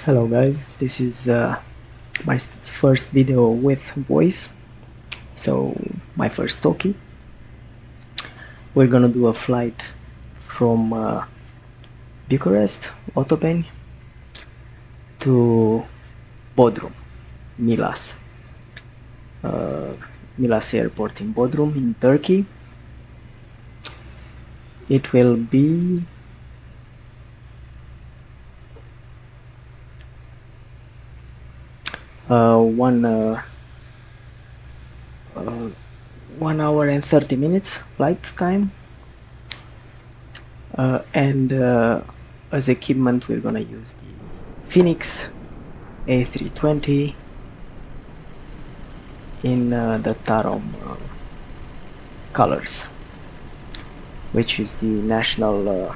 Hello guys, this is my first video with voice, so my first talkie. We're gonna do a flight from Bucharest, Otopeni, to Bodrum, Milas. Milas airport in Bodrum in Turkey. It will be one 1 hour and 30 minutes flight time, and as equipment we're gonna use the Fenix A320 in the Tarom colors, which is the national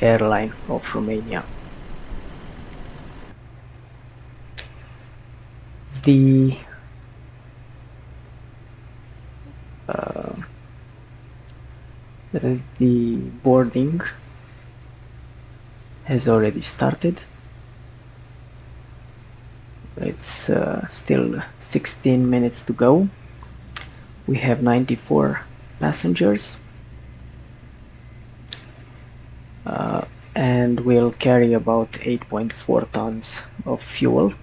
airline of Romania. The boarding has already started. It's still 16 minutes to go. We have 94 passengers, and we'll carry about 8.4 tons of fuel.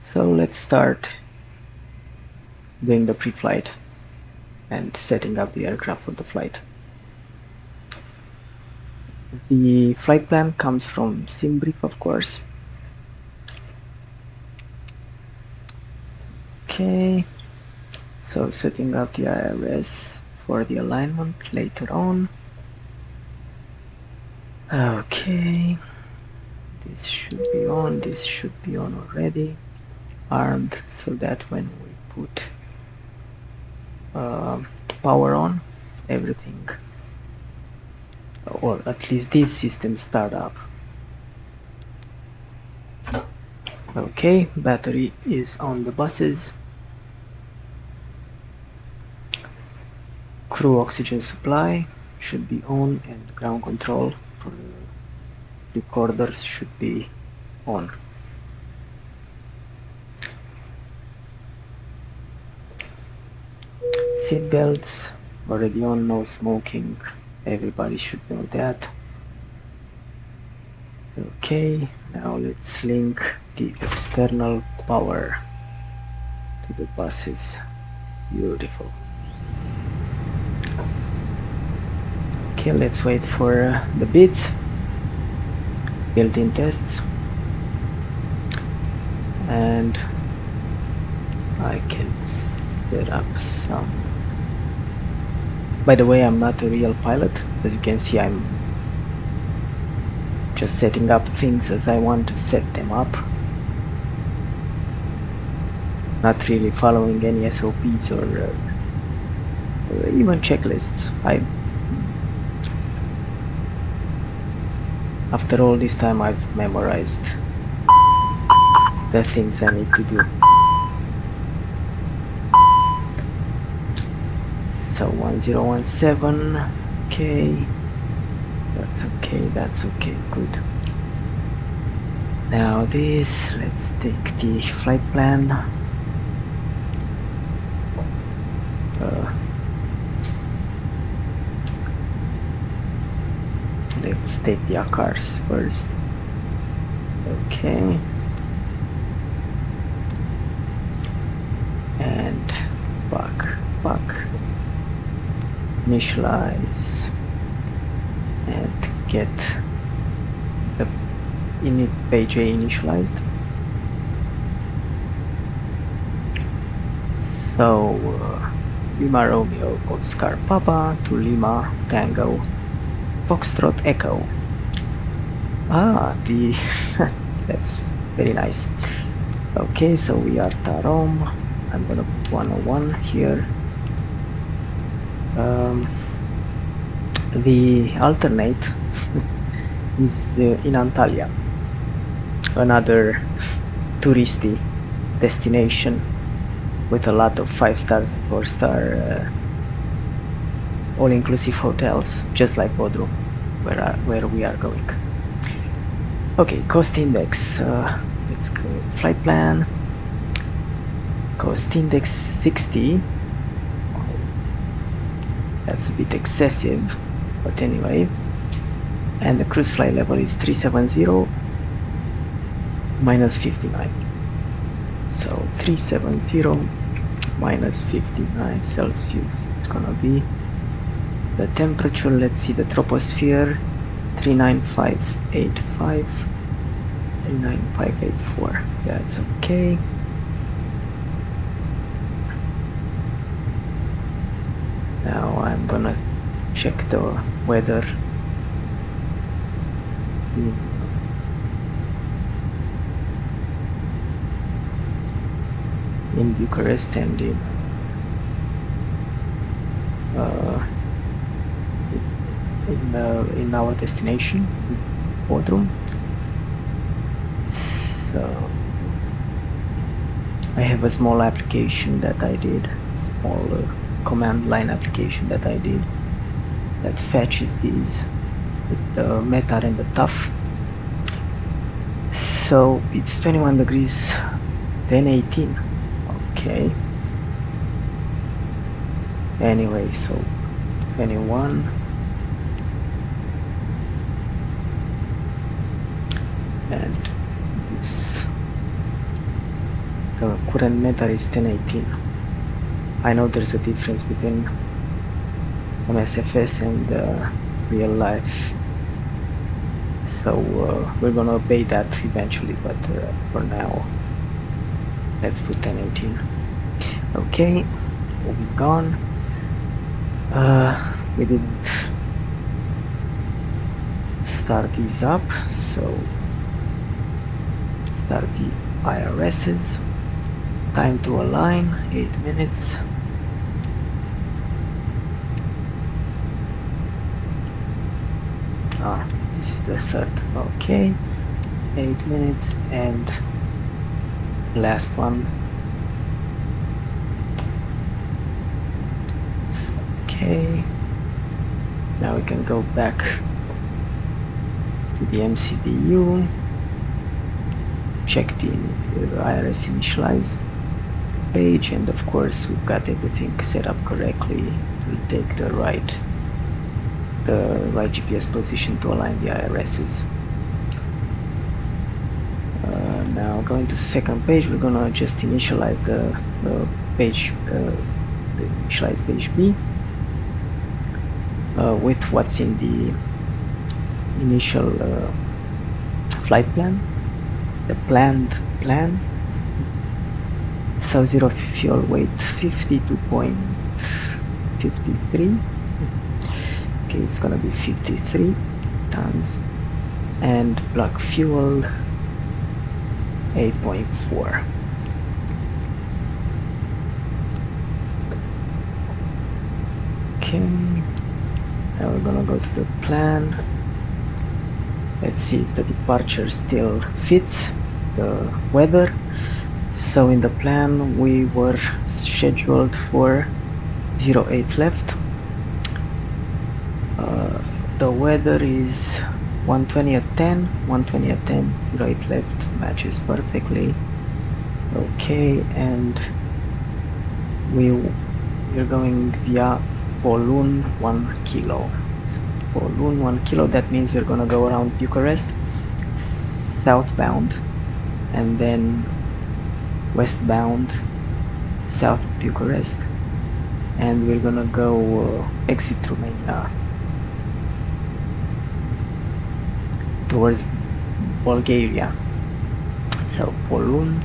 So let's start doing the pre-flight and setting up the aircraft for the flight. The flight plan comes from SimBrief, of course. Okay, so setting up the IRS for the alignment later on. Okay, this should be on, this should be on already, armed, so that when we put power on, everything, or at least these systems, start up. Okay, battery is on the buses. Crew oxygen supply should be on, and ground control for the recorders should be on. Seat belts already on, no smoking, everybody should know that. Okay, now let's link the external power to the buses. Beautiful. Okay, let's wait for the bits, built-in tests, and I can set up some. By the way, I'm not a real pilot. As you can see, I'm just setting up things as I want to set them up, not really following any SOPs or even checklists. After all this time, I've memorized the things I need to do. So 1017, okay, that's okay, good. Now this, let's take the flight plan. Let's take the ACARS first. Okay. And back. Initialize and get the init page A initialized. So Lima Romeo Oscar Papa to Lima Tango Foxtrot Echo. That's very nice. Okay, so we are Tarom. I'm gonna put 101 here. The alternate is in Antalya, another touristy destination with a lot of 5 stars and 4 star all-inclusive hotels, just like Bodrum, where we are going. Okay, cost index, let's go flight plan, cost index 60. That's a bit excessive, but anyway. And the cruise flight level is 370 minus 59. So 370 minus 59 Celsius. It's gonna be the temperature. Let's see the troposphere, 39585, 39584. That's okay. Now I'm gonna check the weather in Bucharest and in our destination, Bodrum. So I have a small application that I did, small command line application that I did that fetches these, the METAR and the TUF. So it's 21 degrees 1018. Okay. Anyway, so 21 and this, the current METAR is 1018. I know there's a difference between MSFS and real life, so we're gonna obey that eventually, but for now let's put 1018. Okay, moving on. We didn't start these up, so start the IRSs. Time to align, 8 minutes. This is the third. Okay, 8 minutes, and last one. It's okay. Now we can go back to the MCDU, check the IRS initialize page, and of course we've got everything set up correctly to take the right GPS position to align the IRSs. Now going to the second page, we're gonna just initialize the page, the initialize page B with what's in the initial flight plan, the planned plan. So zero fuel weight 52.53. Okay, it's gonna be 53 tons, and block fuel 8.4. Okay, now we're gonna go to the plan. Let's see if the departure still fits the weather. So in the plan we were scheduled for 08 left. The weather is 120 at 10, 120 at 10, 08 left, matches perfectly. Okay, and we're going via Balloon 1 kilo. So Balloon 1 kilo, that means we're gonna go around Bucharest southbound, and then westbound south of Bucharest, and we're gonna go exit Romania towards Bulgaria. So Balloon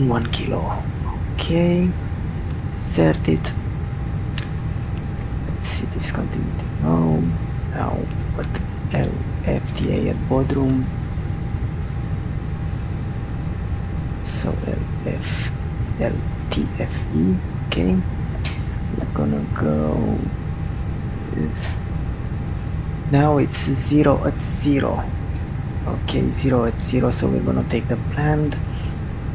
1 kilo. Okay, insert it. Let's see, discontinuity. No. Now what? LFTA at Bodrum. So LTFE. Okay, we're gonna go with, now it's 0 at 0. Okay, 0 at 0, so we're gonna take the planned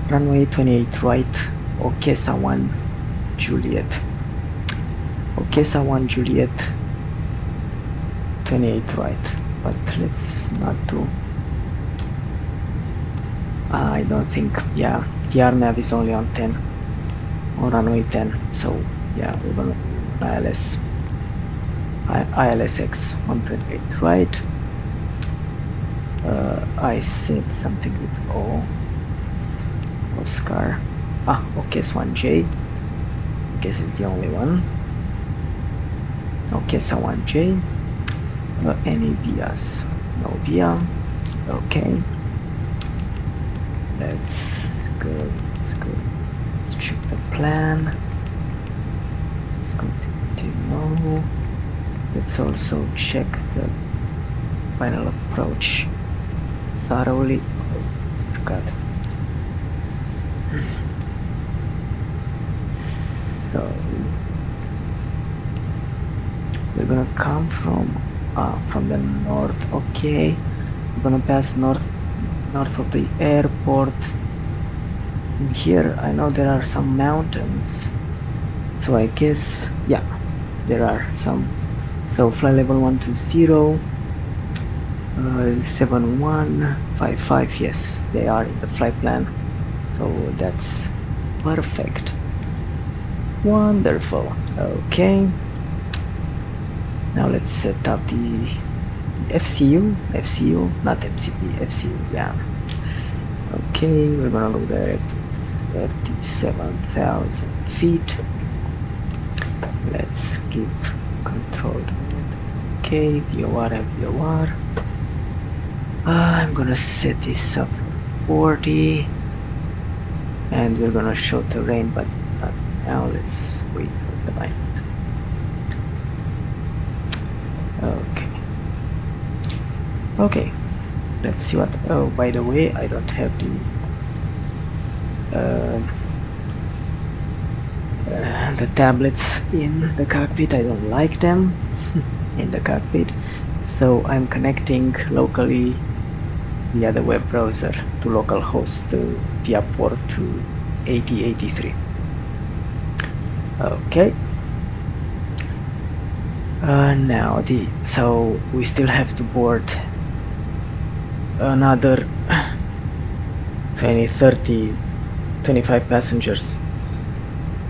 runway 28 right, Okesa 1 Juliet. Okesa 1 Juliet, 28 right. but let's not do. I don't think, yeah, the RNAV is only on 10, on runway 10, so yeah, we're gonna do ILSX 128, right? I said something with O, Oscar, OKS 1J, I guess it's the only one, OKS 1J, any vias, no via, okay. Let's go, let's check the plan. Let's continue. Let's also check the final approach thoroughly. Oh god. So we're gonna come from the north, okay. We're gonna pass north of the airport. In here I know there are some mountains, so I guess, yeah, there are some. So flight level 120, 7155, yes, they are in the flight plan, so that's perfect. Wonderful. Okay, now let's set up the FCU, not MCP, FCU, yeah. Okay, we're gonna go direct to 37,000 feet. Let's give control mode. Okay, VOR and VOR. I'm gonna set this up for 40, and we're gonna show terrain, but not now. Let's wait for the alignment. Okay, let's see what. Oh, by the way, I don't have the tablets in the cockpit. I don't like them in the cockpit, so I'm connecting locally via the web browser to localhost via port to 8083. Okay. Now so we still have to board another 20, 30, 25 passengers,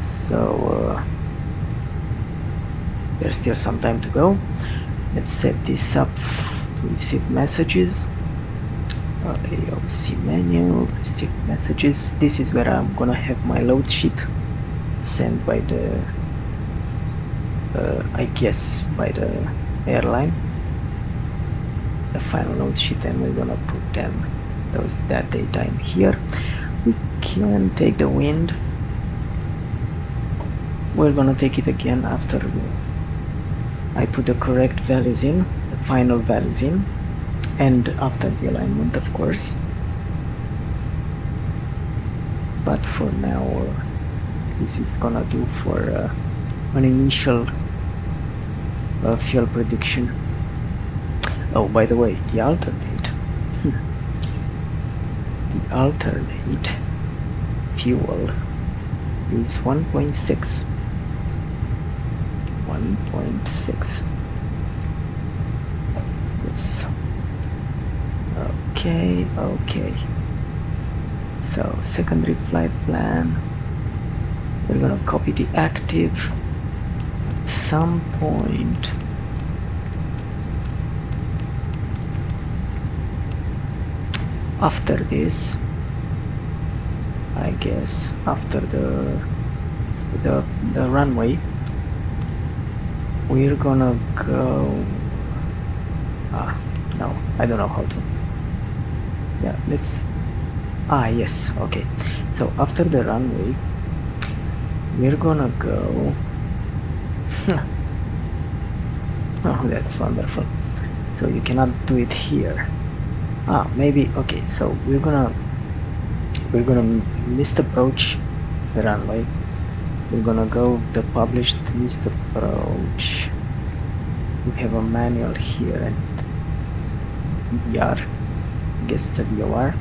so there's still some time to go. Let's set this up to receive messages. AOC menu, receive messages. This is where I'm gonna have my load sheet sent by the I guess by the airline, the final load sheet, and we're gonna put that data in here. We can take the wind. We're gonna take it again after I put the correct values in, the final values in, and after the alignment, of course. But for now, this is gonna do for an initial fuel prediction. Oh, by the way, the alternate fuel is 1.6. Yes. Okay. So secondary flight plan. We're gonna copy the active at some point. After this, I guess, after the runway, we're gonna go. No, I don't know how to. Yeah, let's. Yes, okay. So after the runway, we're gonna go. Oh, that's wonderful. So you cannot do it here. Maybe. Okay, so we're gonna missed approach the runway. We're gonna go the published missed approach. We have a manual here and VOR. I guess it's a VOR.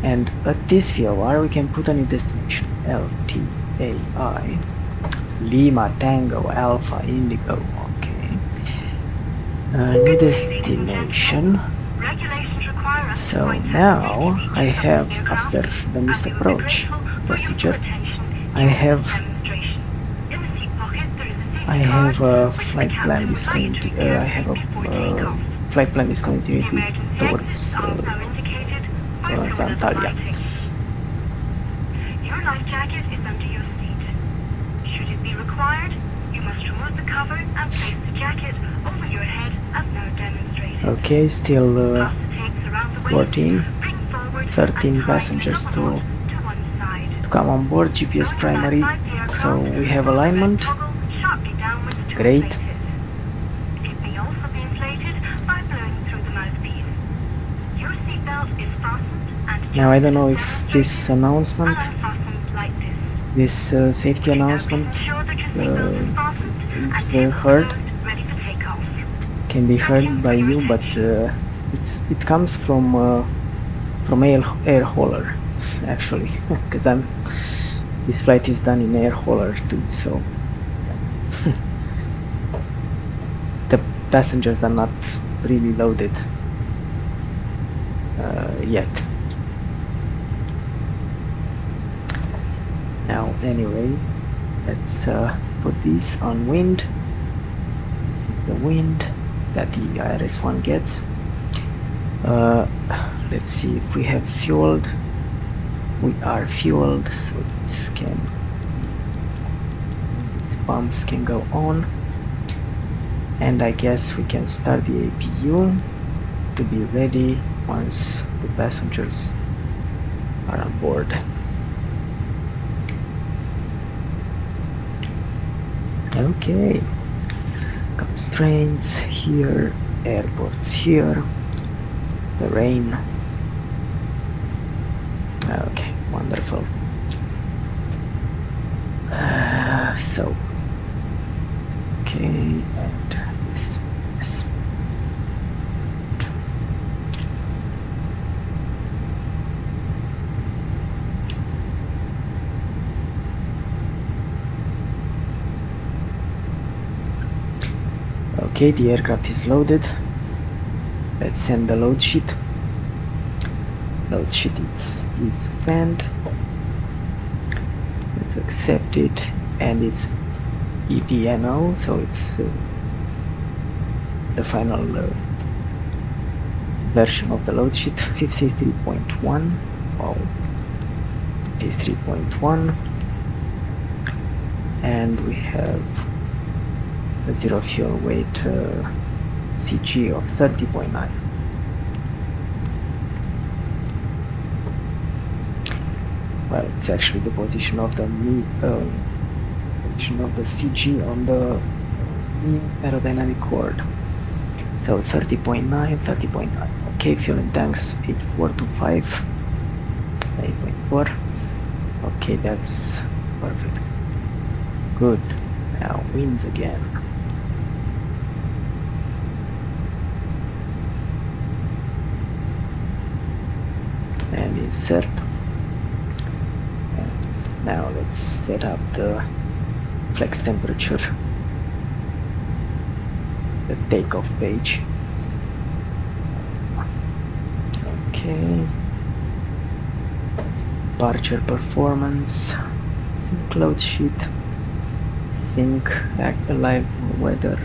And at this VOR we can put a new destination. LTAI Lima Tango Alpha Indigo. Okay. New destination. So now I have, after the missed approach procedure, I have a flight plan discontinuity. I have a flight plan discontinuity towards Antalya. Your life jacket is under your seat. Should it be required, you must remove the cover and place the jacket over your head as now demonstrated. Okay, still 13 passengers to come on board. GPS primary. So we have alignment. Great. It may also be inflated by blowing through the mouthpiece. Your seatbelt is fastened and now I don't know if this announcement, this safety announcement is heard, can be heard by you, but it comes from Air Hauler actually, because this flight is done in Air Hauler too, so the passengers are not really loaded yet. Now anyway, let's put this on wind. This is the wind that the IRS-1 gets. Let's see if we have fueled. We are fueled, so these pumps can go on, and I guess we can start the APU to be ready once the passengers are on board. Okay, constraints here, airports here, the rain. Okay, wonderful. So, okay, and this, yes. Okay, the aircraft is loaded. Let's send the load sheet. Load sheet is sent. Let's accept it, and it's EDNO, so it's the final version of the load sheet, 53.1. Wow, 53.1, and we have a zero fuel weight CG of 30.9. Well, it's actually the position of the CG on the mean aerodynamic chord. So 30.9, 30.9. Okay, fueling tanks 8425, 8.4. Okay, that's perfect. Good. Now winds again. And insert. Now let's set up the flex temperature, the takeoff page. Okay. Departure performance, sync load sheet, sync live weather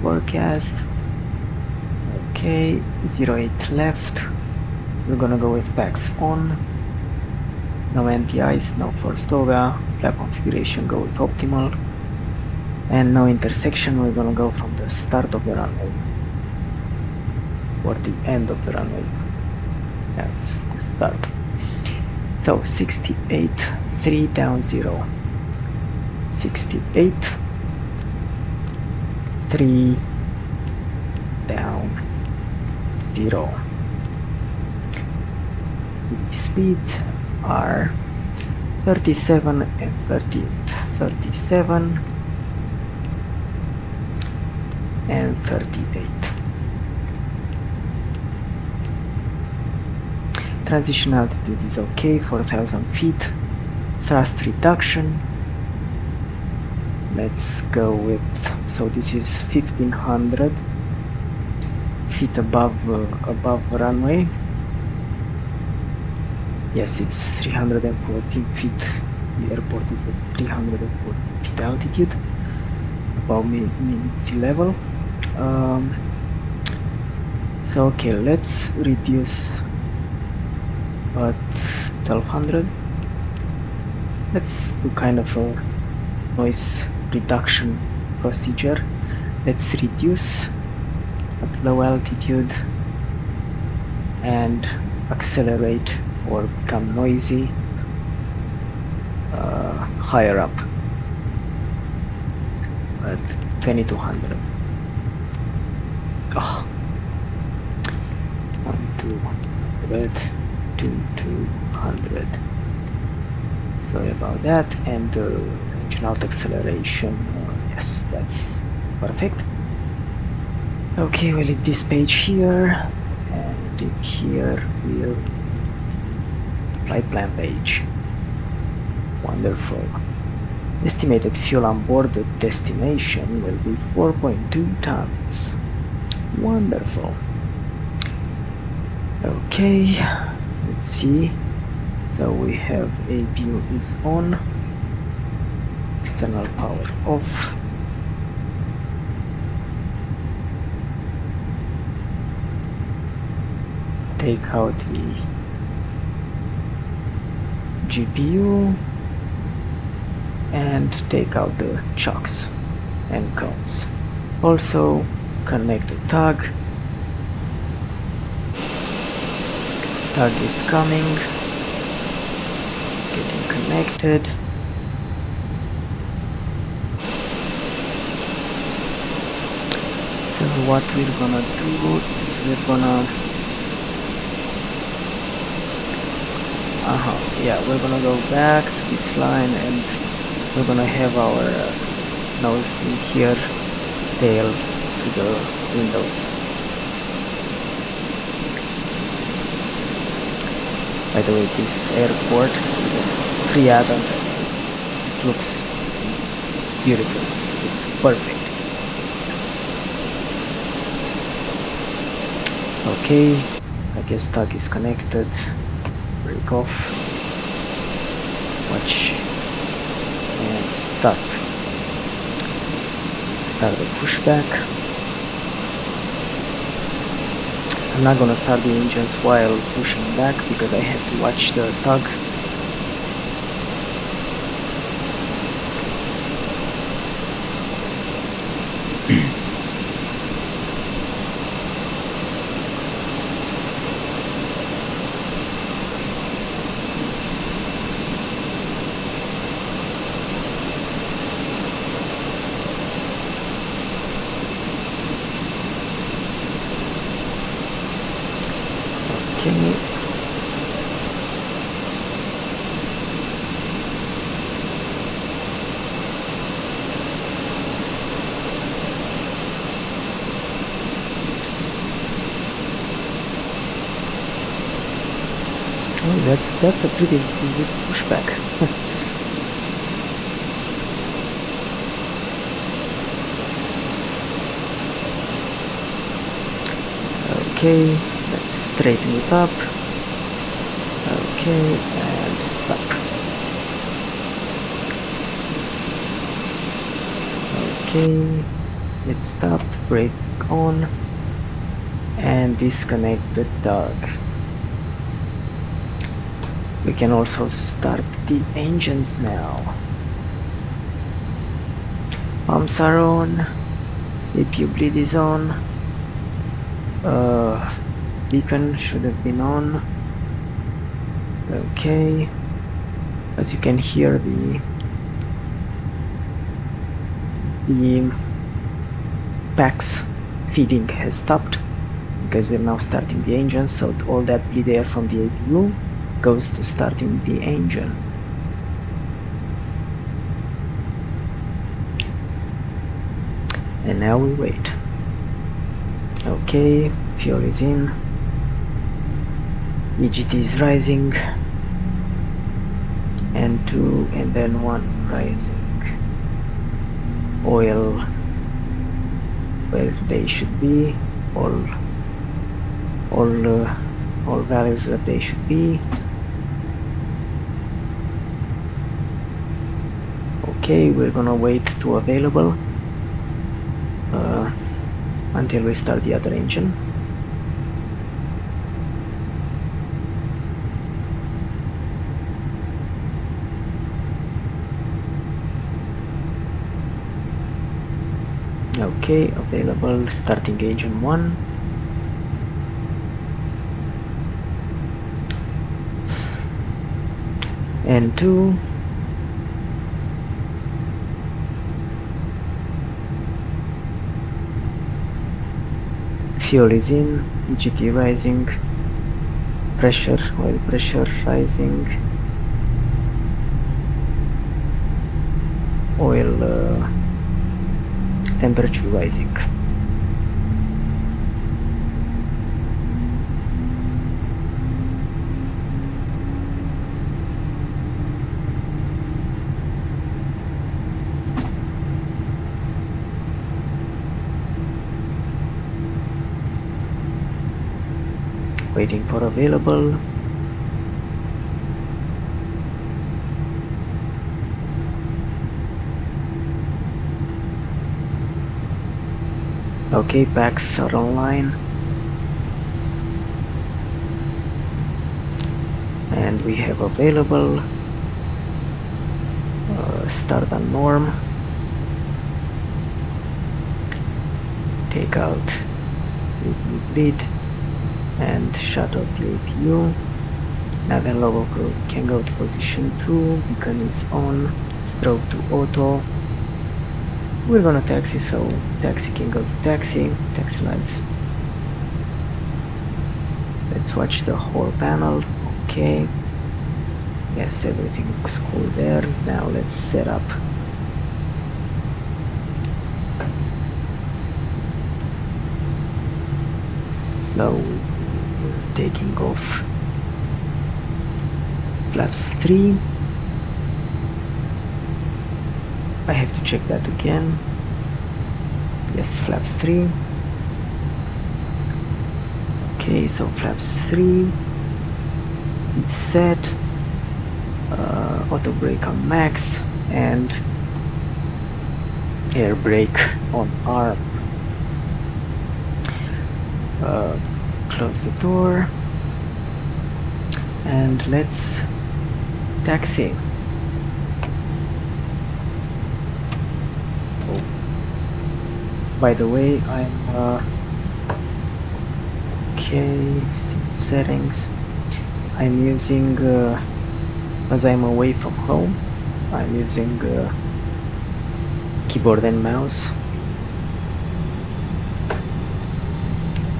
forecast. Okay, 08 left. We're gonna go with packs on. No anti-ice, no forced toga, flap configuration, go with optimal, and no intersection. We're gonna go from the start of the runway or the end of the runway. That's the start. So 68, 3 down 0. 68, 3 down 0. The speeds are 37 and 38, 37 and 38. Transition altitude is okay, 4,000 feet. Thrust reduction, let's go with, so this is 1500, feet above runway. Yes, it's 314 feet. The airport is at 314 feet altitude, above sea level. So okay, let's reduce at 1200. Let's do kind of a noise reduction procedure. Let's reduce at low altitude and accelerate or become noisy higher up at 2200. Oh. 1,200 to 200. Sorry about that. And engine out acceleration. Yes, that's perfect. Okay, we'll leave this page here, and in here we'll leave the flight plan page. Wonderful. Estimated fuel on board the destination will be 4.2 tons. Wonderful. Okay, let's see. So we have APU is on, external power off. Take out the GPU and take out the chocks and cones. Also connect the tug. Tug is coming, getting connected. So what we're gonna do is we're gonna we're gonna go back to this line, and we're gonna have our nose in here, tail to the windows. By the way, this airport is a triagon. It looks beautiful, it looks perfect. Okay, I guess tug is connected. Break off, watch, and start the pushback. I'm not gonna start the engines while pushing back because I have to watch the tug. That's a pretty good pushback. Okay, let's straighten it up. Okay, and stop. Okay, let's stop, brake on, and disconnect the tug. We can also start the engines now. Pumps are on, APU bleed is on, beacon should have been on. Okay, as you can hear, the packs feeding has stopped because we're now starting the engine, so all that bleed air from the APU goes to starting the engine. And now we wait. Okay, fuel is in, EGT is rising, and 2 and then 1 rising. Oil where they should be, all all values that they should be. Okay, we're gonna wait to available until we start the other engine. Okay, available, starting engine 1. And 2. Fuel is in, EGT rising, pressure, oil pressure rising, oil temperature rising. Waiting for available. Okay, packs are online. And we have available. Start on norm. Take out bleed and shut off the APU. Nav and logo can go to position 2. Beacon is on. Stroke to auto. We're gonna taxi, so taxi can go to taxi. Taxi lights. Let's watch the whole panel. Okay. Yes, everything looks cool there. Now let's set up. So we're taking off flaps 3. I have to check that again. Yes, flaps 3. Okay, so flaps 3 is set. Auto brake on max and air brake on arm. Close the door and let's taxi. Oh. By the way, I'm okay, settings. I'm using as I'm away from home, I'm using keyboard and mouse.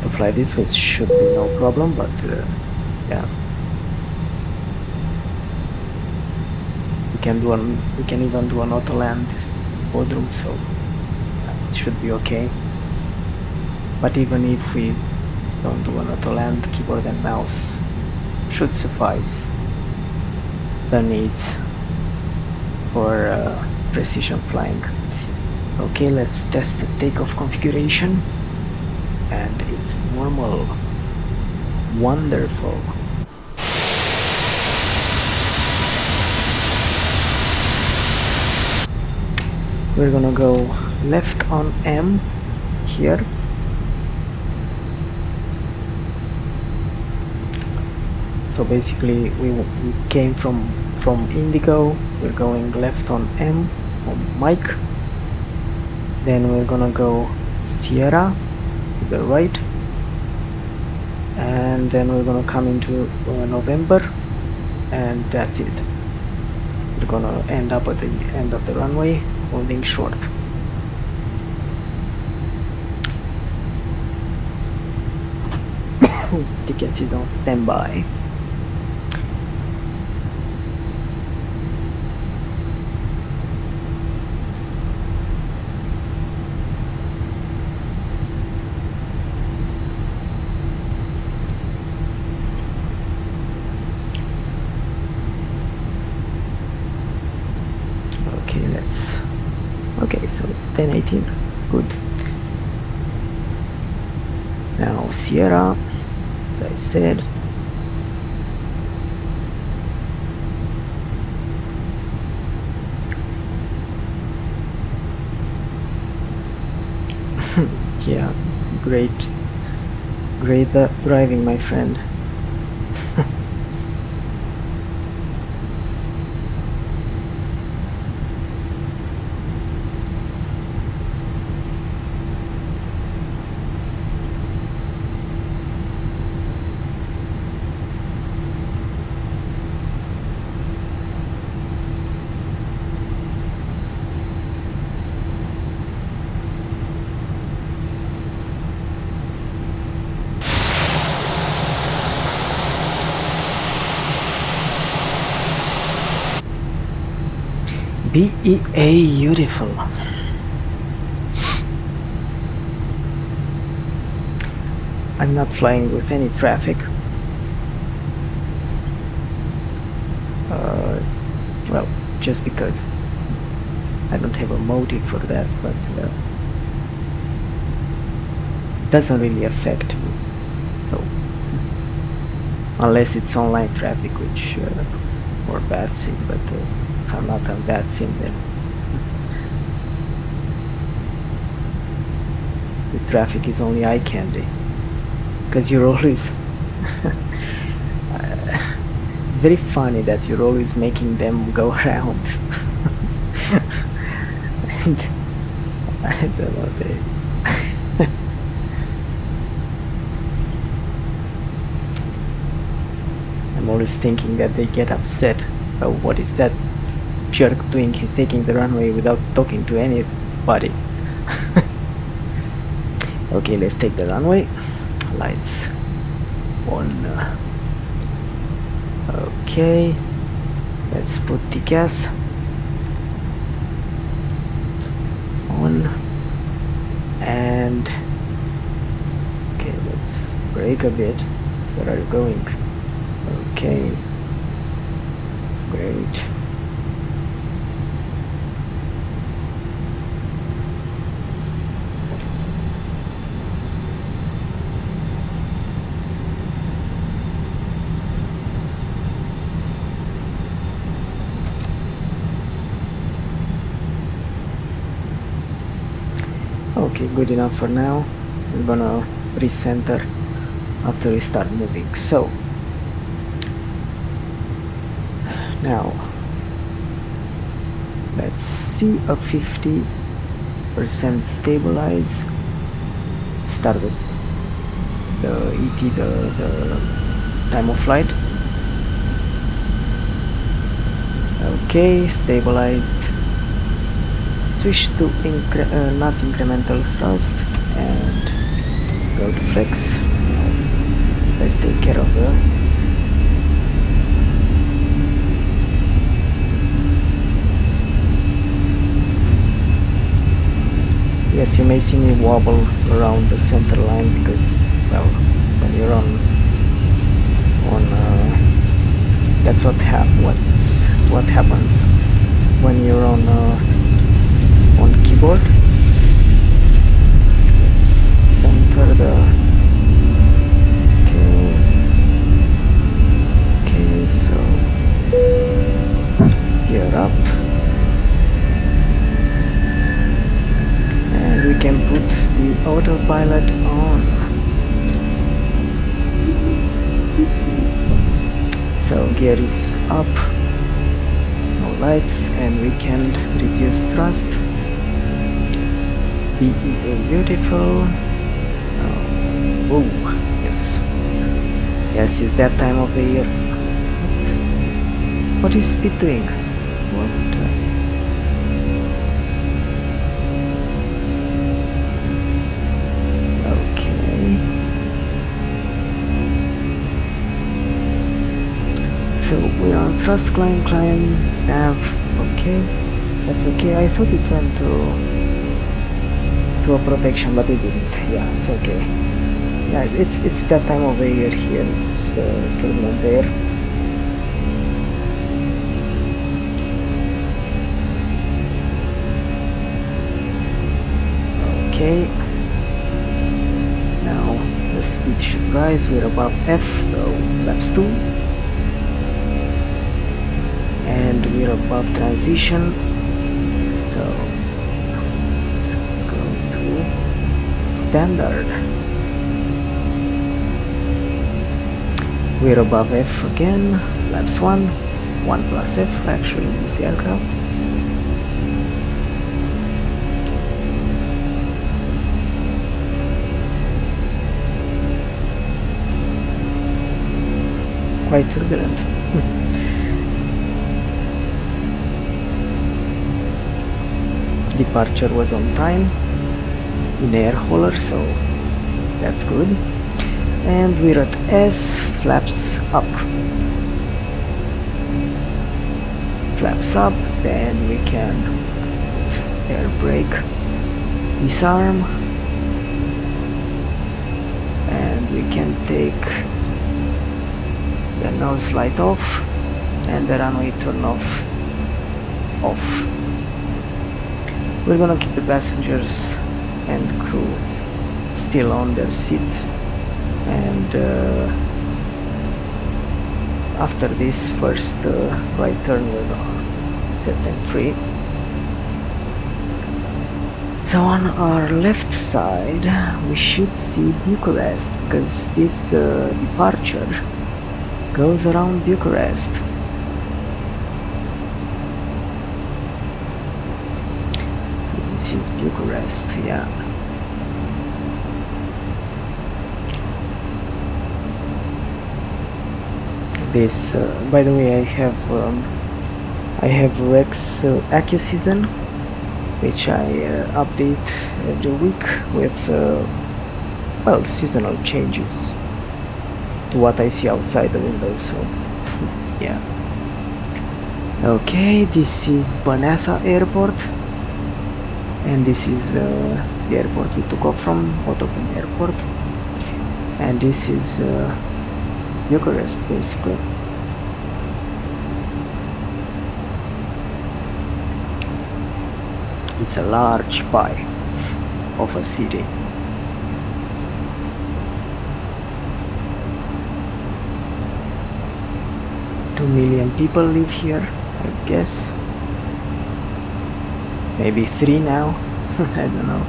To fly this way should be no problem, but yeah, we can even do an auto land Bodrum, so it should be okay. But even if we don't do an auto land, keyboard and mouse should suffice the needs for precision flying. Okay, let's test the takeoff configuration, and it's normal. Wonderful. We're gonna go left on M here. So basically we came from Indigo, we're going left on M on Mike, then we're gonna go Sierra to the right, and then we're gonna come into November, and that's it. We're gonna end up at the end of the runway holding short. TKS is on standby. Okay, so it's 10:18. Good. Now Sierra, as I said. Yeah, great driving, my friend. BEA, beautiful. I'm not flying with any traffic. Well, just because I don't have a motive for that, but it doesn't really affect me. So, unless it's online traffic, which or bad sim, but if I'm not on bad sim, then the traffic is only eye candy, because you're always it's very funny that you're always making them go around. And I don't know, I'm always thinking that they get upset. Oh, what is that jerk doing? He's taking the runway without talking to anybody. Okay, let's take the runway. Lights on. Okay, let's put the gas on, and okay, let's brake a bit. Where are you going? Okay, great. Okay, good enough for now. We're gonna recenter after we start moving. So now let's see a 50% stabilize. Start the ET, the time of flight. Okay, stabilized. Switch to not incremental thrust and go to flex. Let's take care of the yes, you may see me wobble around the center line because, well, when you're on that's what happens when you're on keyboard. Let's center the okay, so gear up, and we can put the autopilot on. So gear is up, no lights, and we can reduce thrust. BEA, beautiful. Oh, yes. Yes, it's that time of the year. What is speed doing? What? Okay. So we're on thrust, climb, nav. Okay, that's okay. I thought it went to a protection, but it didn't. Yeah, it's okay. Yeah, it's that time of the year here. It's turbulent air. Okay. Now the speed should rise. We're above F, so flaps 2. And we're above transition, so let's go to standard. We're above F again, flaps 1, 1 plus F actually is the aircraft. Quite turbulent. Departure was on time in Air Hauler, so that's good. And we're at S, flaps up. Flaps up, then we can air brake, disarm, and we can take the nose light off and the runway turn off. We're gonna keep the passengers and crew still on their seats, and after this first right turn we're gonna set them free. So on our left side we should see Bucharest, because this departure goes around Bucharest. So this is Bucharest, yeah. This, by the way, I have Rex AccuSeason, which I update every week with well, seasonal changes to what I see outside the window. So yeah. Okay, this is Băneasa Airport, and this is the airport we took off from, Bodrum Airport, and this is Bucharest basically. It's a large pie of a city. Two million people live here, I guess. Maybe 3 now. I don't know.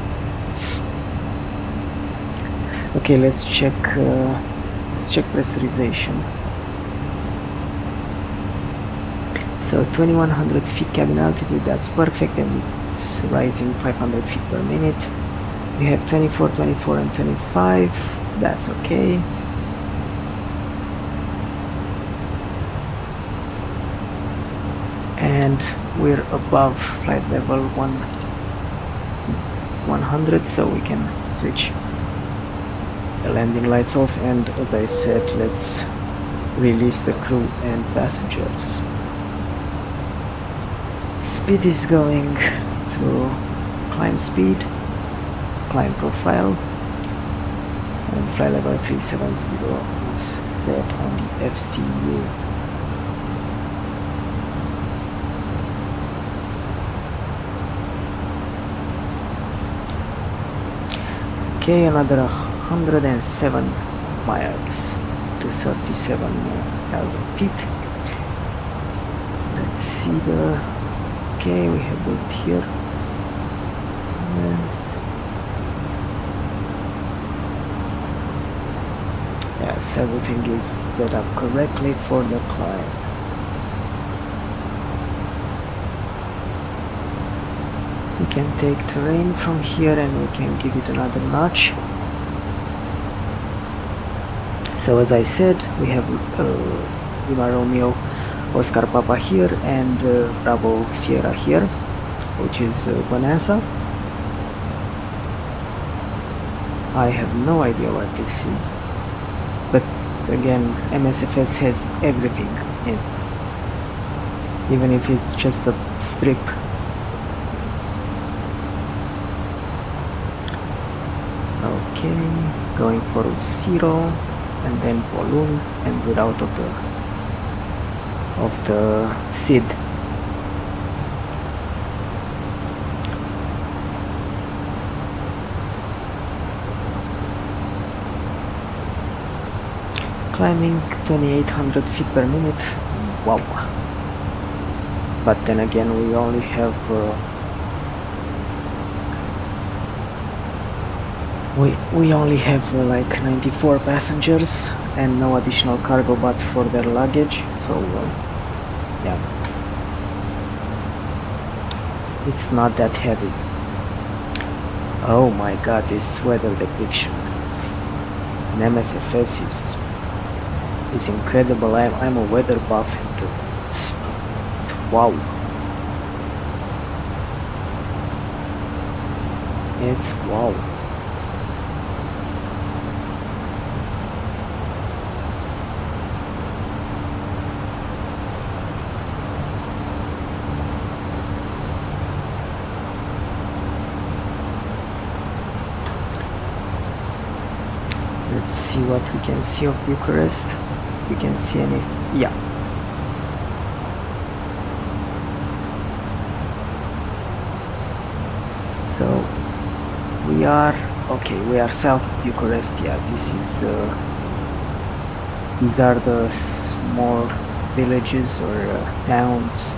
Okay, let's check pressurization. So 2100 feet cabin altitude, that's perfect, and it's rising 500 feet per minute. We have 24, 24 and 25, that's okay. And we're above flight level 100, so we can switch the landing lights off, and as I said, let's release the crew and passengers. Speed is going to climb speed, climb profile, and flight level 370 is set on the FCU. Okay, another 107 miles to 37,000 feet. Let's see the... Okay, we have built here. Yes. Yes, everything is set up correctly for the climb. We can take terrain from here and we can give it another notch. So as I said, we have Lima Romeo Oscar Papa here and Bravo Sierra here, which is Băneasa. I have no idea what this is, but again, MSFS has everything in, even if it's just a strip. Okay, going for 0 and then balloon and without of the SID. Climbing 2800 feet per minute. Wow. But then again, we only have we only have like 94 passengers and no additional cargo but for their luggage, so yeah, it's not that heavy. Oh my god, this weather depiction in MSFS is incredible. I'm a weather buff and it's wow. It's wow. Let's see what we can see of Bucharest. We can see anything. Yeah. So we are okay. We are south of Bucharest. Yeah, this is. These are the small villages or towns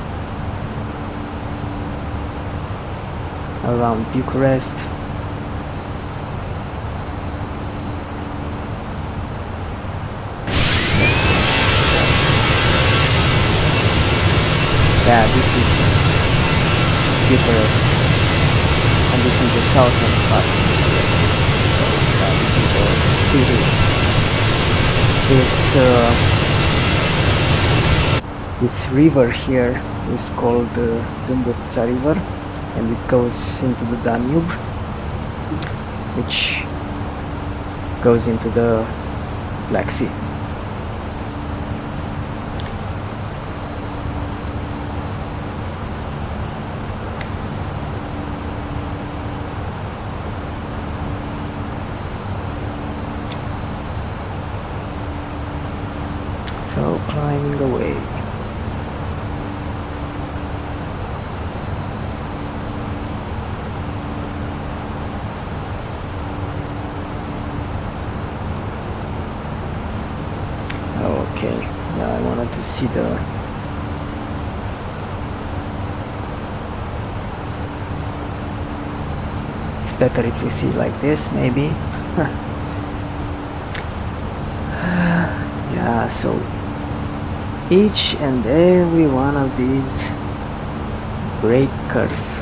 around Bucharest. Yeah, this is Bucharest, and this is the southern part of Bucharest. So this is the city. This river here is called the Dumburița River, and it goes into the Danube, which goes into the Black Sea. So climbing away. Okay, yeah, I wanted to see the it's better if we see like this, maybe. Yeah, so each and every one of these breakers,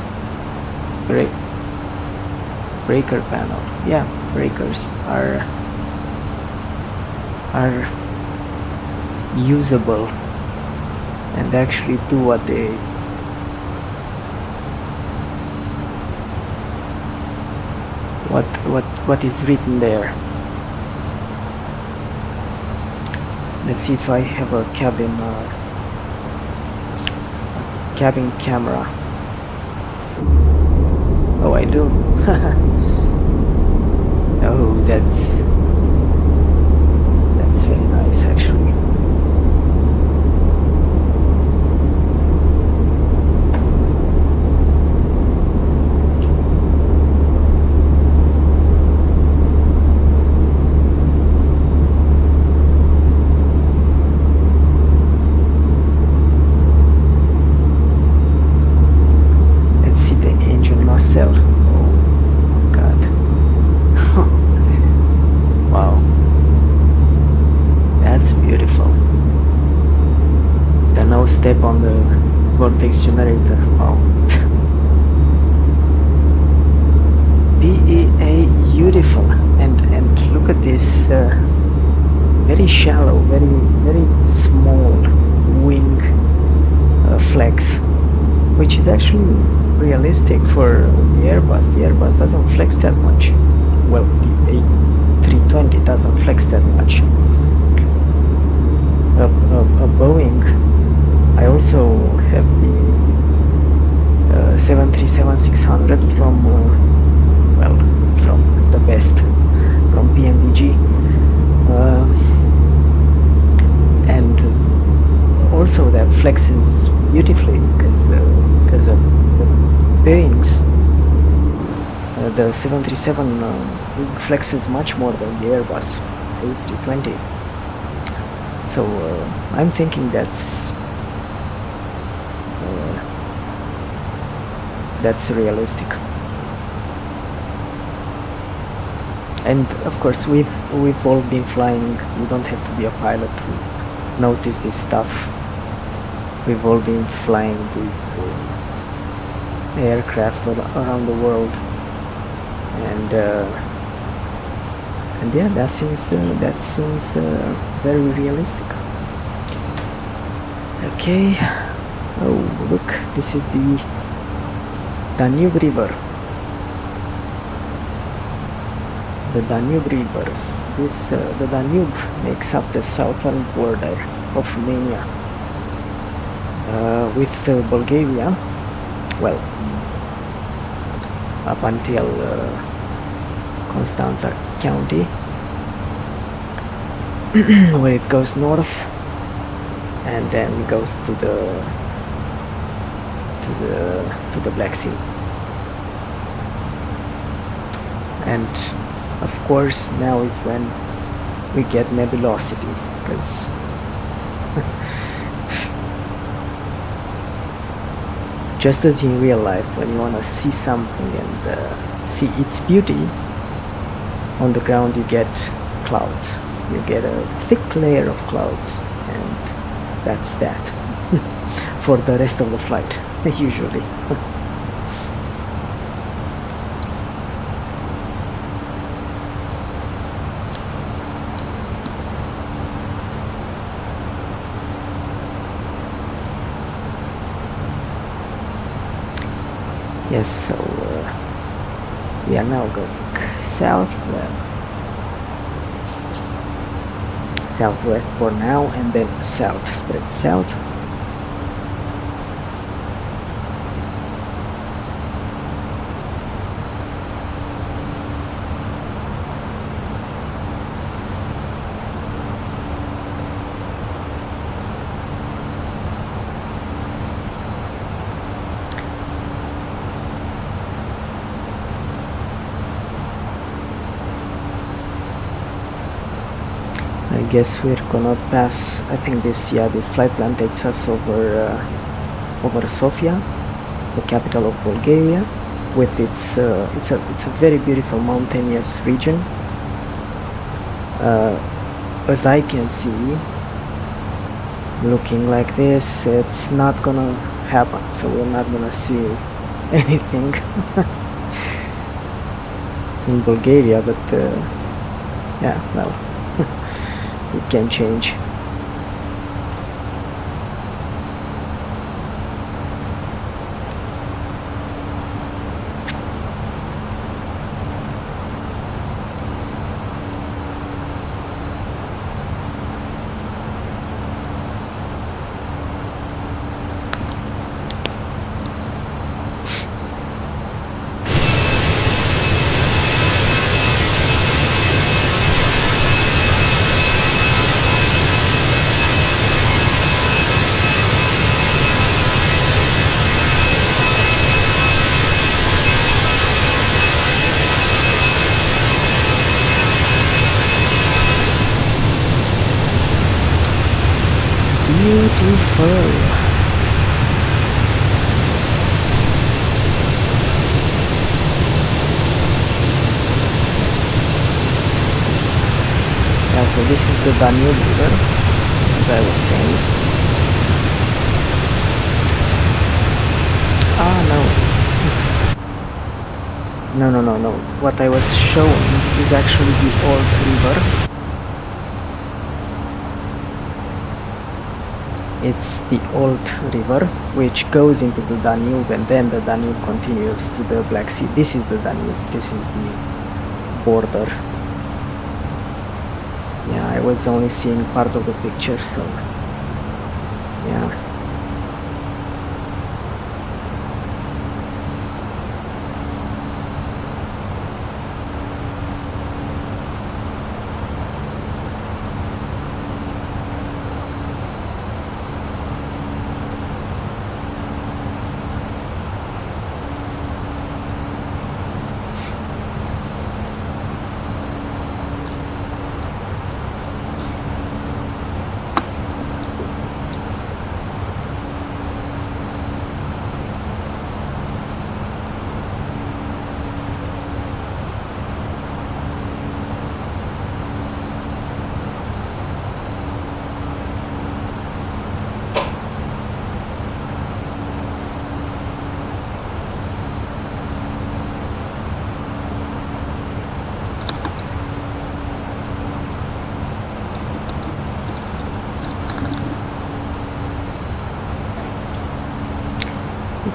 breaker panel, yeah, breakers are usable and actually do what they what is written there. Let's see if I have a cabin camera. Oh, I do. Oh, that's very nice actually. Step on the vortex generator. Wow. Beautiful. And look at this very shallow, very small wing flex, which is actually realistic for the Airbus. The Airbus doesn't flex that much. Well, the A320 doesn't flex that much. A Boeing. I also have the 737-600 from from the best, from PMDG, and also that flexes beautifully because of the bearings. The 737 flexes much more than the Airbus A320. So I'm thinking that's realistic. And of course, we've all been flying. You don't have to be a pilot to notice this stuff. We've all been flying these aircraft around the world, and yeah, that seems very realistic. Okay. Oh, look, this is the Danube River. The Danube rivers. The Danube makes up the southern border of Romania with Bulgaria. Well, up until Constanța County, where it goes north, and then goes to the Black Sea. And of course, now is when we get nebulosity, because just as in real life, when you want to see something and see its beauty, on the ground you get clouds. You get a thick layer of clouds, and that's that for the rest of the flight, usually. Yes, so we are now going southwest for now, and then south, straight south. I guess we're gonna pass. I think this flight plan takes us over Sofia, the capital of Bulgaria, with its it's a very beautiful mountainous region. As I can see, looking like this, it's not gonna happen. So we're not gonna see anything in Bulgaria, but yeah, well. It can change. Beautiful. Yeah, so this is the Danube River, as I was saying. Ah, no. What I was showing is actually the old river. It's the old river which goes into the Danube, and then the Danube continues to the Black Sea. This is the Danube, this is the border. Yeah, I was only seeing part of the picture, so yeah.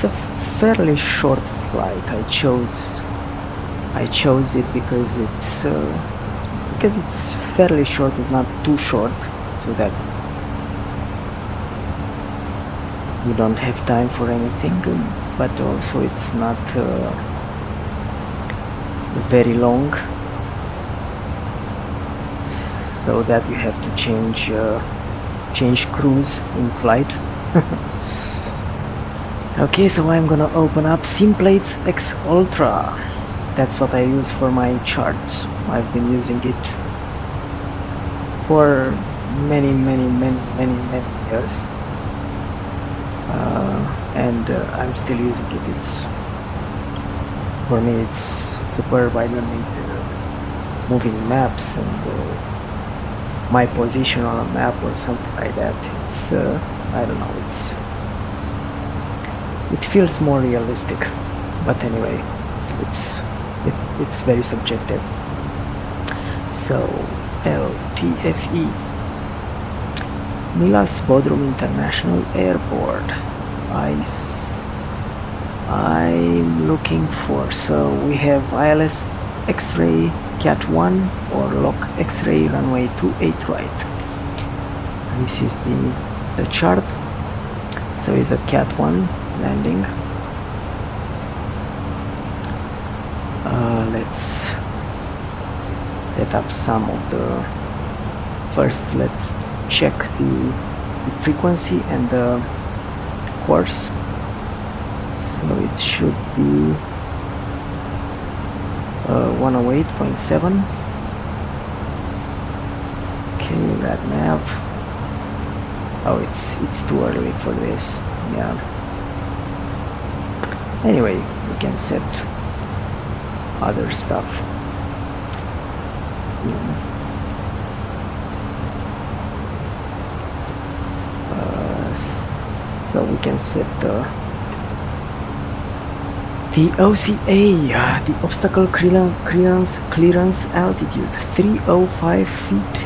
it's a fairly short flight. I chose it because it's fairly short. It's not too short, so that you don't have time for anything, but also it's not very long, so that you have to change cruise in flight. Okay, so I'm gonna open up SimPlates X Ultra. That's what I use for my charts. I've been using it for many years, and I'm still using it. For me it's superb. I don't need moving maps and my position on a map or something like that. It's I don't know, it feels more realistic, but anyway, it's very subjective. So LTFE, Milas Bodrum International Airport. I'm looking for, so we have ILS X-ray Cat 1 or LOC X-ray runway 28 right. This is the chart. So it's a Cat 1 landing. Let's set up some of the, first let's check the frequency and the course. So it should be 108.7. Okay, that nav. Oh, it's too early for this. Yeah. Anyway, we can set other stuff. So we can set the OCA, the obstacle clearance altitude, 305 feet.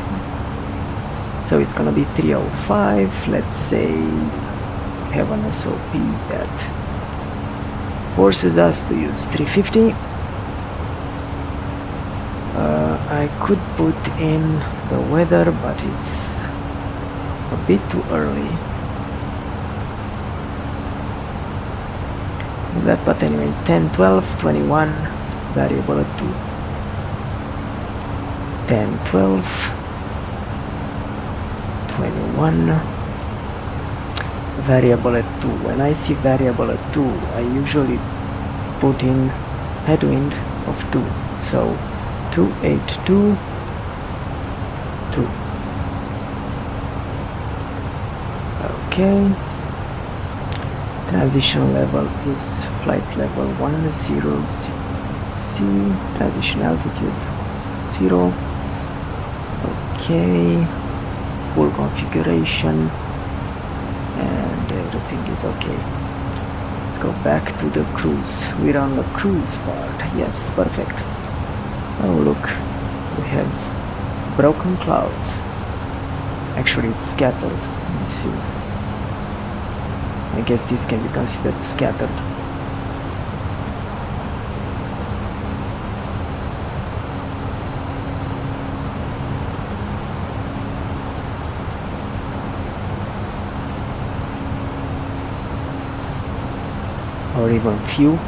So it's gonna be 305. Let's say have an SOP that forces us to use 350. I could put in the weather, but it's a bit too early. That, but anyway, 10, 12, 21, variable at 2. 10, 12, 21, variable at 2. When I see variable at 2, I usually put in headwind of 2. So 282, 2. Okay. Transition level is flight level 100. C. Transition altitude 0. Okay. Full configuration and everything is okay. Let's go back to the cruise. We're on the cruise part. Yes, perfect. Oh look, we have broken clouds. Actually it's scattered. I guess this can be considered scattered. Or even few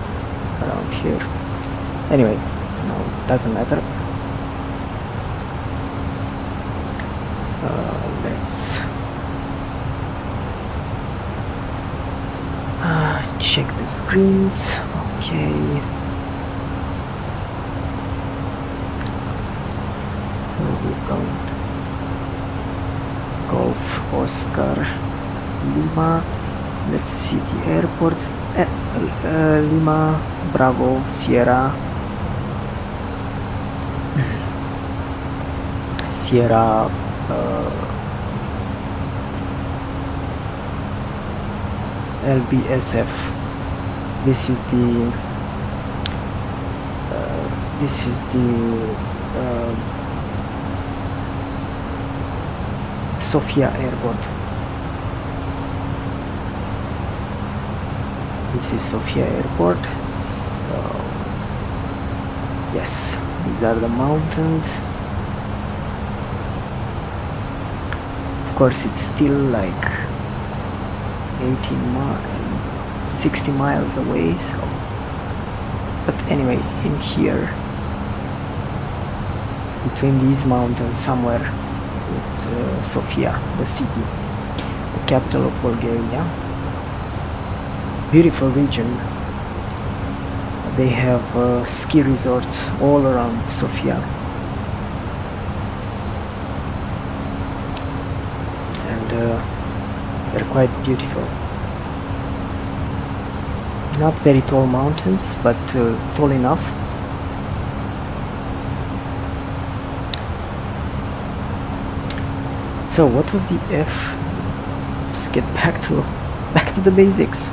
around here. Anyway, no, it doesn't matter. Let's check the screens. Okay. So we're going to Golf Oscar Lima. Let's see the airports. Lima, Bravo, Sierra, Sierra, LBSF. This is the Sofia Airport. This is Sofia Airport. So yes, these are the mountains. Of course, it's still like 60 miles away. So, but anyway, in here, between these mountains, somewhere, it's Sofia, the city, the capital of Bulgaria. Beautiful region. They have ski resorts all around Sofia, and they're quite beautiful. Not very tall mountains, but tall enough. So what was the F? Let's get back to the basics.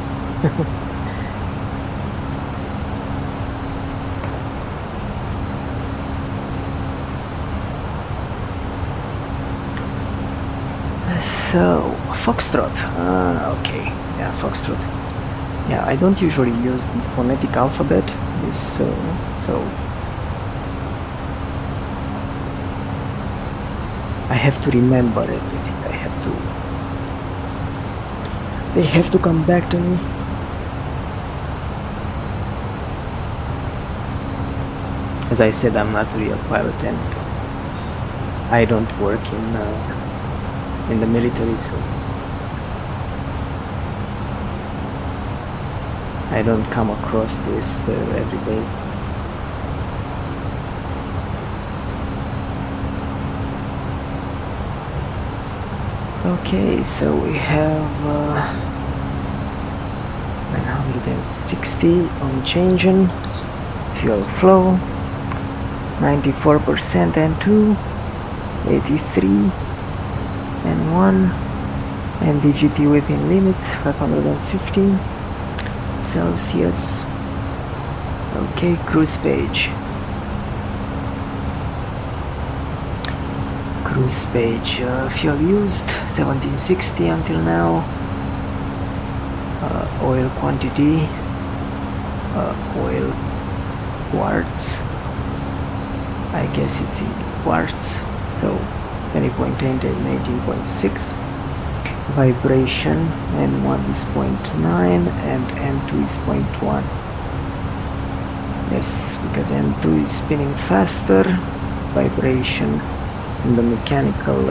So Foxtrot. Okay, yeah, Foxtrot. Yeah, I don't usually use the phonetic alphabet. So I have to remember everything. They have to come back to me. As I said, I'm not a real pilot, and I don't work in the military, so I don't come across this every day. Okay, so we have 960 on changing, fuel flow 94% N2, 83 N1, and DGT within limits 515 Celsius. Okay, cruise page. Cruise page, fuel used 1760 until now. Oil quantity, oil quarts. I guess it's in quarts. So 20.8 and 18.6. Vibration, N1 is 0.9 and N2 is 0.1. Yes, because N2 is spinning faster. Vibration in the mechanical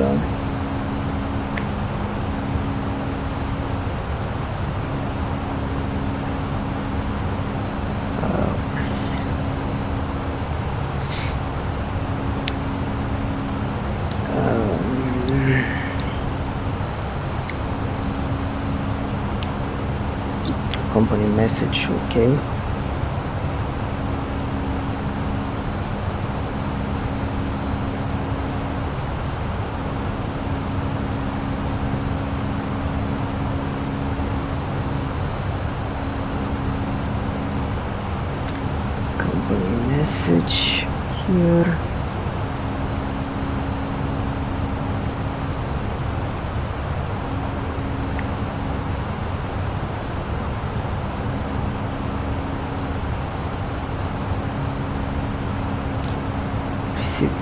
company message. Okay, company message here.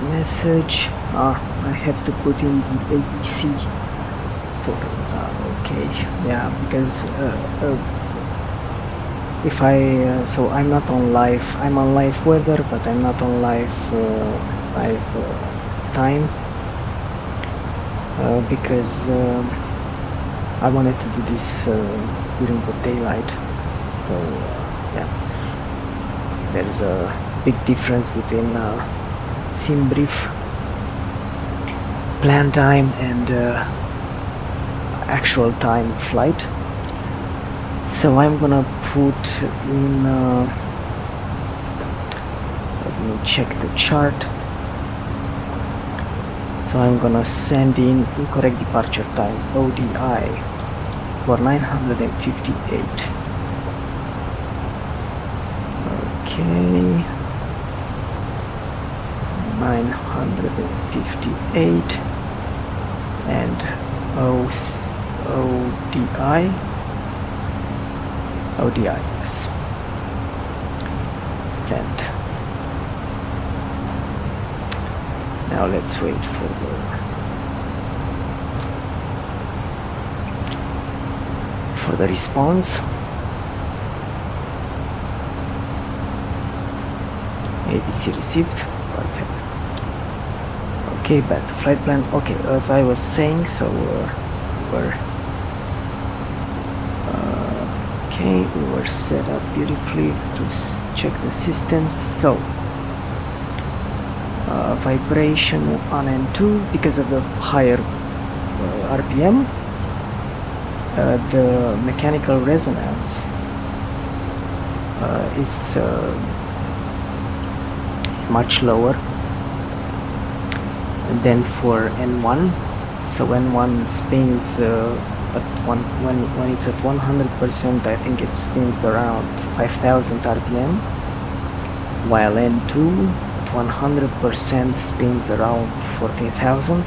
Message. I have to put in the ABC for okay, yeah, because if I so I'm not on live. I'm on live weather, but I'm not on live time because I wanted to do this during the daylight. So yeah, there's a big difference between sim brief plan time and actual time flight. So I'm gonna put in let me check the chart. So I'm gonna send in incorrect departure time, ODI, for 958. Okay, 958 and ODI. ODI, yes. Send. Now let's wait for the response. ABC received. Perfect. Okay, back to flight plan. Okay, as I was saying, so we were set up beautifully to check the systems. So vibration on M2 because of the higher RPM. The mechanical resonance is much lower than for N1. So N1 spins when it's at 100%, I think it spins around 5,000 RPM, while N2 at 100% spins around 14,000.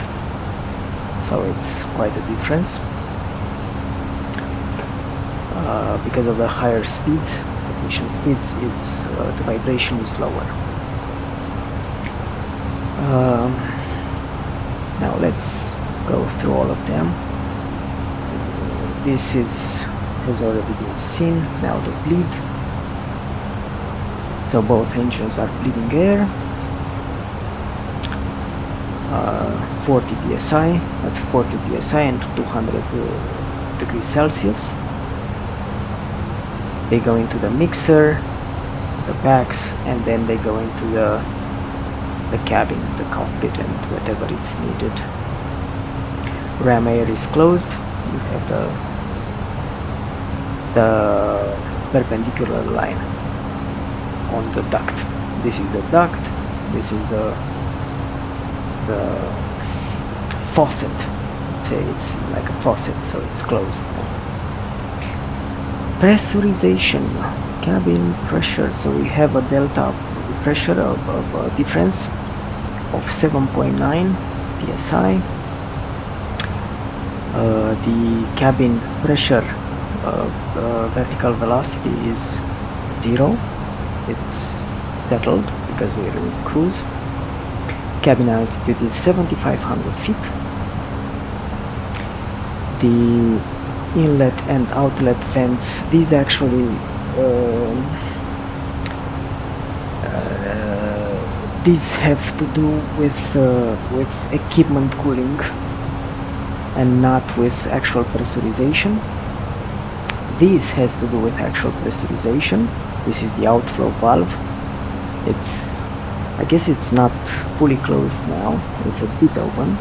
So it's quite a difference. Because of the higher speeds, ignition speeds, is the vibration is lower. Now let's go through all of them. This has already been seen. Now the bleed. So both engines are bleeding air. 40 psi at 40 psi and 200 degrees Celsius. They go into the mixer, the packs, and then they go into the cabin, the cockpit, and whatever it's needed. Ram air is closed. You have the perpendicular line on the duct. This is the duct. This is the faucet. Let's say it's like a faucet, so it's closed. Pressurization, cabin pressure. So we have a delta pressure of difference of 7.9 psi. The cabin pressure vertical velocity is 0. It's settled because we're in cruise. Cabin altitude is 7,500 feet. The inlet and outlet vents, these actually these have to do with equipment cooling and not with actual pressurization. This has to do with actual pressurization. This is the outflow valve. I guess it's not fully closed now, it's a bit open.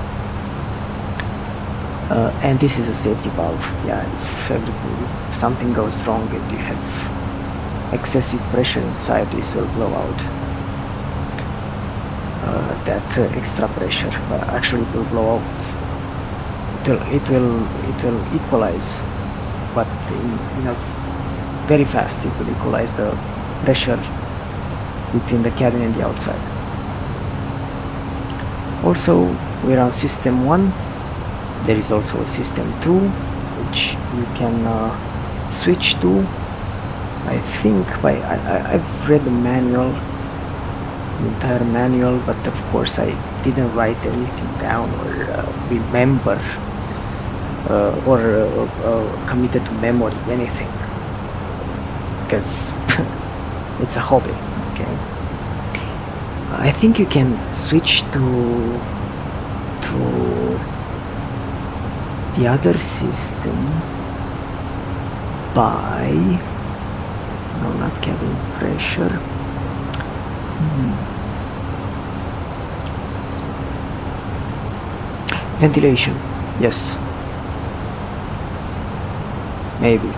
And this is a safety valve. Yeah, if something goes wrong and you have excessive pressure inside, this will blow out. That extra pressure actually it will blow out. It will equalize, but very fast it will equalize the pressure between the cabin and the outside. Also, we're on system 1. There is also a system 2 which you can switch to. I think I've read the manual, the entire manual, but of course I didn't write anything down or remember or committed to memory anything, because it's a hobby. Okay, I think you can switch to the other system by, no, not cabin pressure. Ventilation, yes, maybe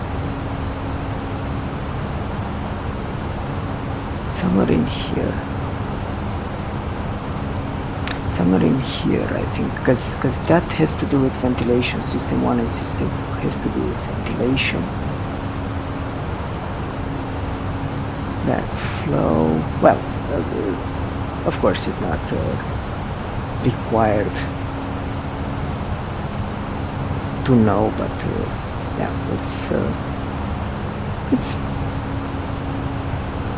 somewhere in here, I think, because that has to do with ventilation. System 1 and system 2 has to do with ventilation. Backflow, well, of course is not required to know, but yeah, it's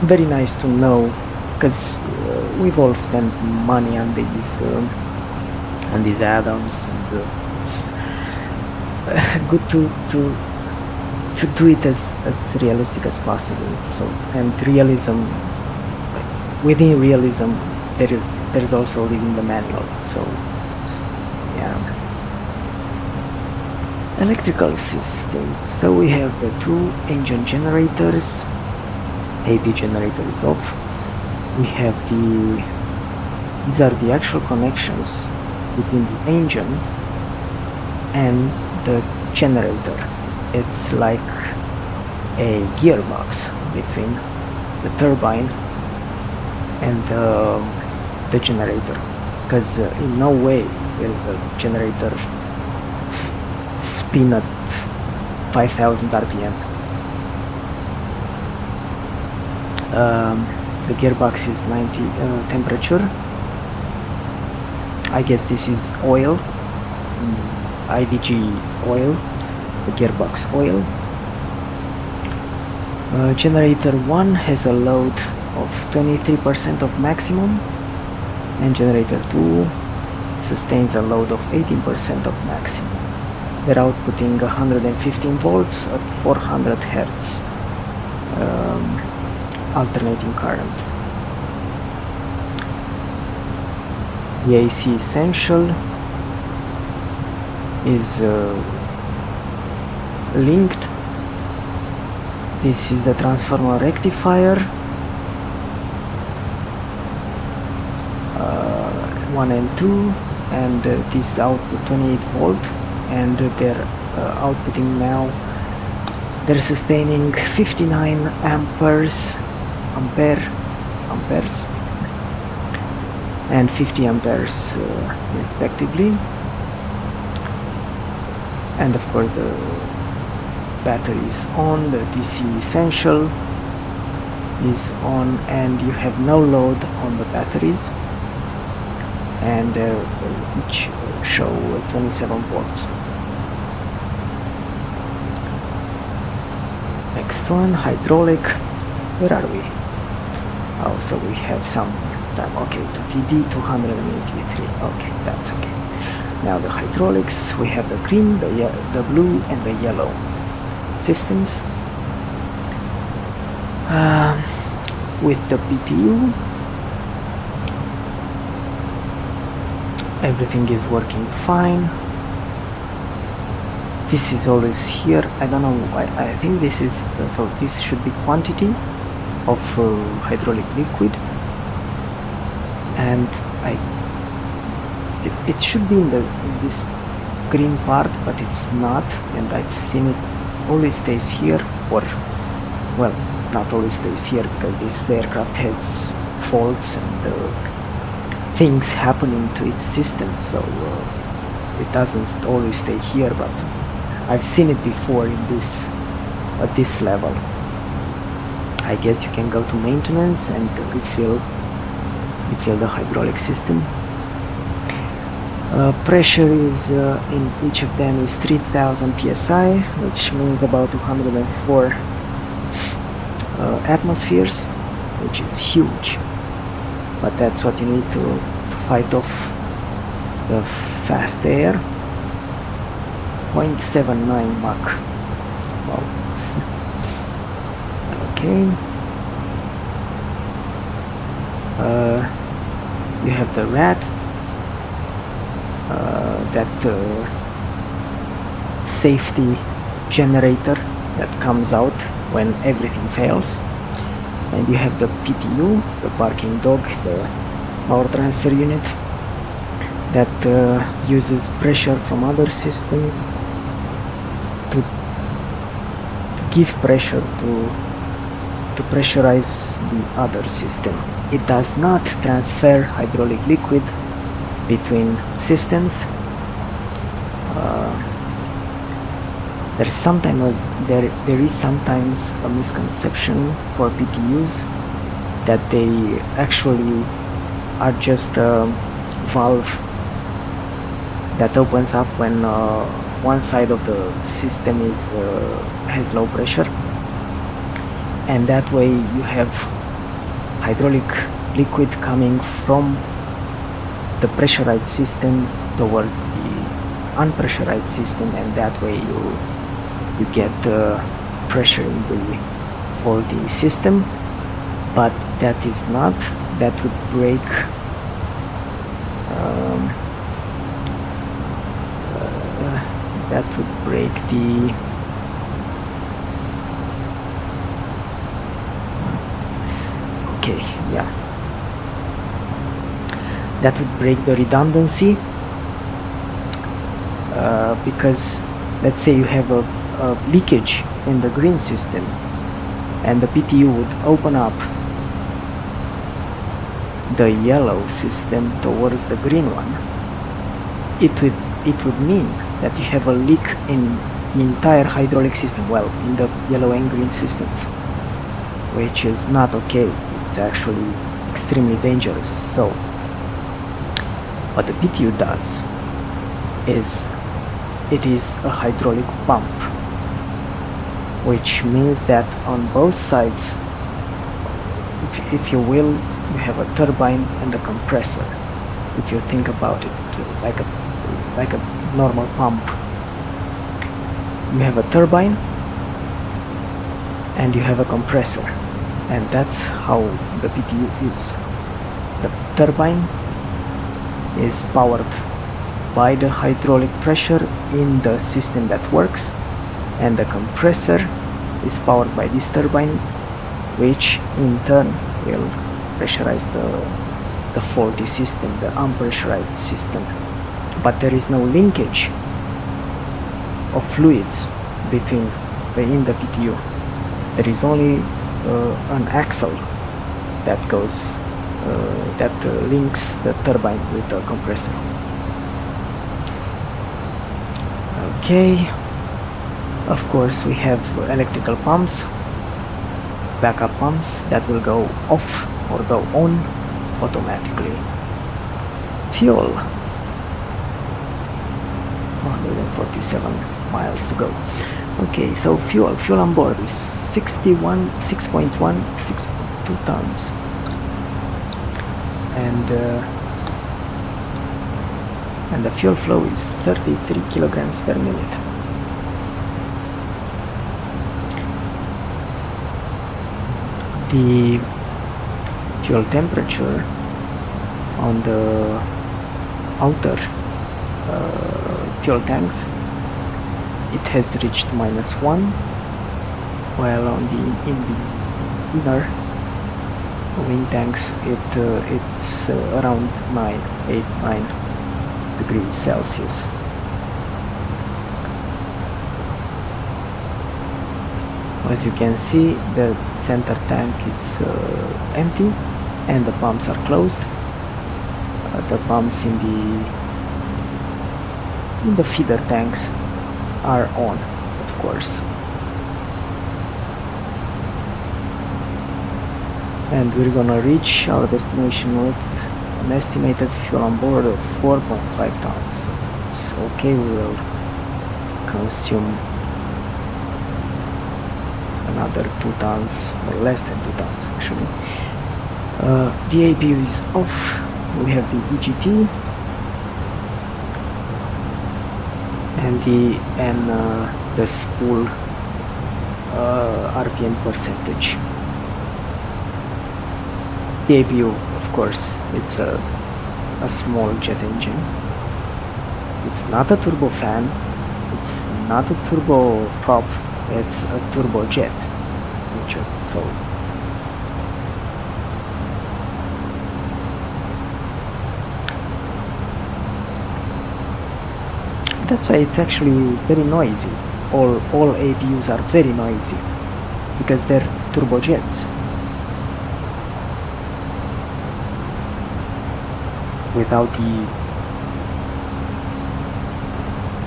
very nice to know, because we've all spent money on these add-ons, and it's good to do it as realistic as possible. So, and realism, within realism, there's also reading the manual. So yeah. Electrical system. So we have the two engine generators. AB generator is off. We have these are the actual connections between the engine and the generator. It's like a gearbox between the turbine and the generator, because in no way will the generator spin at 5000 rpm. The gearbox is 90 temperature. I guess this is oil, IDG oil, the gearbox oil. Generator 1 has a load of 23% of maximum, and generator 2 sustains a load of 18% of maximum. They're outputting 115 volts at 400 Hertz alternating current. The AC essential is linked. This is the transformer rectifier, 1 and 2, and this output 28 volt, and they're outputting now, they're sustaining 59 amperes and 50 amperes respectively. And of course the battery is on, the DC essential is on, and you have no load on the batteries, and each show 27 volts. Next one, hydraulic. Where are we? Oh, so we have some time. Okay, to TD 283. Okay, that's okay. Now the hydraulics, we have the green, the blue, and the yellow systems. With the PTU, everything is working fine. This is always here. I don't know why. I think this is so this should be quantity of hydraulic liquid, and it should be in this green part, but it's not, and I've seen it always stays here, or well, it's not always stays here, because this aircraft has faults and things happening to its system, so it doesn't always stay here, but I've seen it before in at this level. I guess you can go to maintenance and refill the hydraulic system. Pressure is in each of them is 3000 psi, which means about 204 atmospheres, which is huge, but that's what you need to fight off the fast air. 0.79 Mach. Wow. Okay. You have the rat, that safety generator that comes out when everything fails, and you have the PTU, the parking dog, the power transfer unit, that uses pressure from other system to give pressure to pressurize the other system. It does not transfer hydraulic liquid between systems. There is sometimes a misconception for PTUs that they actually are just a valve that opens up when one side of the system has low pressure. and that way you have hydraulic liquid coming from the pressurized system towards the unpressurized system, and that way you get pressure in the faulty system. But that is not, that would break that would break the okay, yeah, that would break the redundancy, because let's say you have a leakage in the green system and the PTU would open up the yellow system towards the green one. It would mean that you have a leak in the entire hydraulic system, well, in the yellow and green systems, which is not okay. It's actually extremely dangerous. So what the PTU does is, it is a hydraulic pump, which means that on both sides, if you will, you have a turbine and a compressor. If you think about it like a normal pump, you have a turbine and you have a compressor, and that's how the PTU is. The turbine is powered by the hydraulic pressure in the system that works, and the compressor is powered by this turbine, which in turn will pressurize the faulty system, the unpressurized system. But there is no linkage of fluids between in the PTU. There is only an axle that goes that links the turbine with the compressor. Okay, of course we have electrical pumps, backup pumps that will go off or go on automatically. Fuel, 147 miles to go. Okay, so fuel on board is 6.2 tons, and the fuel flow is 33 kilograms per minute. The fuel temperature on the outer fuel tanks, it has reached -1, while on the inner wing tanks it's around 9 degrees Celsius. As you can see, the center tank is empty and the pumps are closed. The pumps in the feeder tanks are on, of course. And we're gonna reach our destination with an estimated fuel on board of 4.5 tons. So it's okay, we will consume another 2 tons, or less than 2 tons actually. The APU is off. We have the EGT and the spool RPM percentage. The APU, of course, it's a small jet engine. It's not a turbofan, it's not a turboprop, it's a turbojet engine. So that's why it's actually very noisy. All APUs are very noisy because they're turbojets. Without the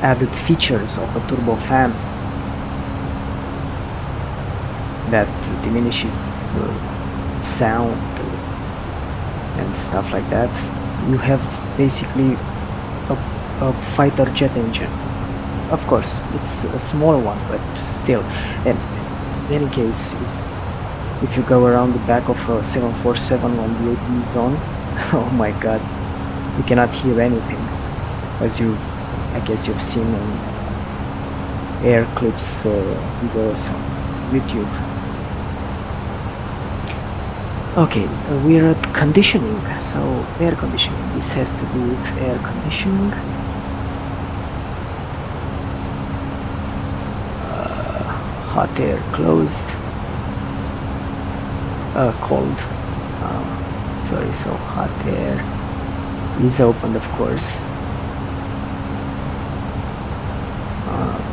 added features of a turbofan that diminishes sound and stuff like that, you have basically a fighter jet engine. Of course, it's a small one, but still. And in any case, if you go around the back of a 747 when the AP is on, oh my god, you cannot hear anything, as I guess you've seen on air clips videos on YouTube. Okay, we're at conditioning, so air conditioning. This has to do with air conditioning. Hot air closed. Cold. Sorry, so hot air is opened, of course,